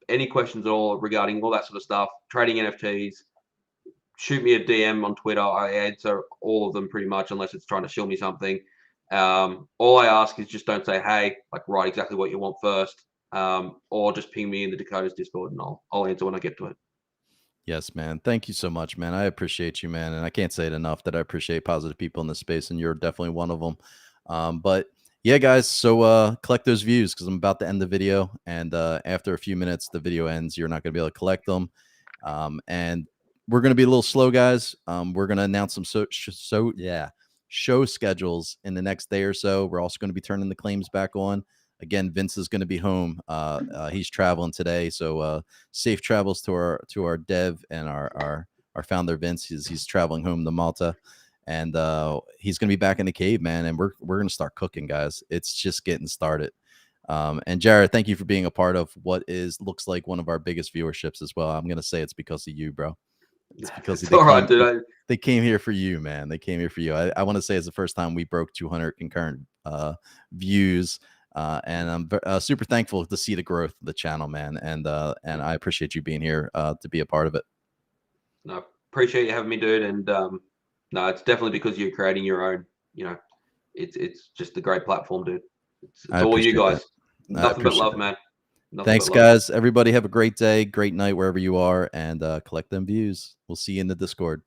any questions at all regarding all that sort of stuff, trading NFTs, shoot me a DM on Twitter. I answer all of them pretty much, unless it's trying to shill me something. All I ask is just don't say, hey, like write exactly what you want first, or just ping me in the Dakota's Discord and I'll answer when I get to it. Yes, man. Thank you so much, man. I appreciate you, man. And I can't say it enough that I appreciate positive people in this space, and you're definitely one of them. But yeah, guys, so collect those views because I'm about to end the video. And after a few minutes, the video ends. You're not going to be able to collect them. And we're going to be a little slow, guys. We're going to announce some show schedules in the next day or so. We're also going to be turning the claims back on. Again, Vince is going to be home. He's traveling today, so safe travels to our dev and our founder Vince. He's traveling home to Malta, and he's gonna be back in the cave, man. And we're gonna start cooking, guys. It's just getting started. And Jarrad, thank you for being a part of what looks like one of our biggest viewerships as well. I'm gonna say it's because of you, bro. It's because It's all right, dude. they came here for you, man. They came here for you. I want to say it's the first time we broke 200 concurrent views. And I'm super thankful to see the growth of the channel, man. And I appreciate you being here to be a part of it. No, appreciate you having me, dude. And no, it's definitely because you're creating your own. It's just a great platform, dude. It's I all you appreciate that. guys. I Nothing but appreciate love, that. man. Nothing but Thanks, love. guys. Everybody have a great day, great night wherever you are, and collect them views. We'll see you in the Discord.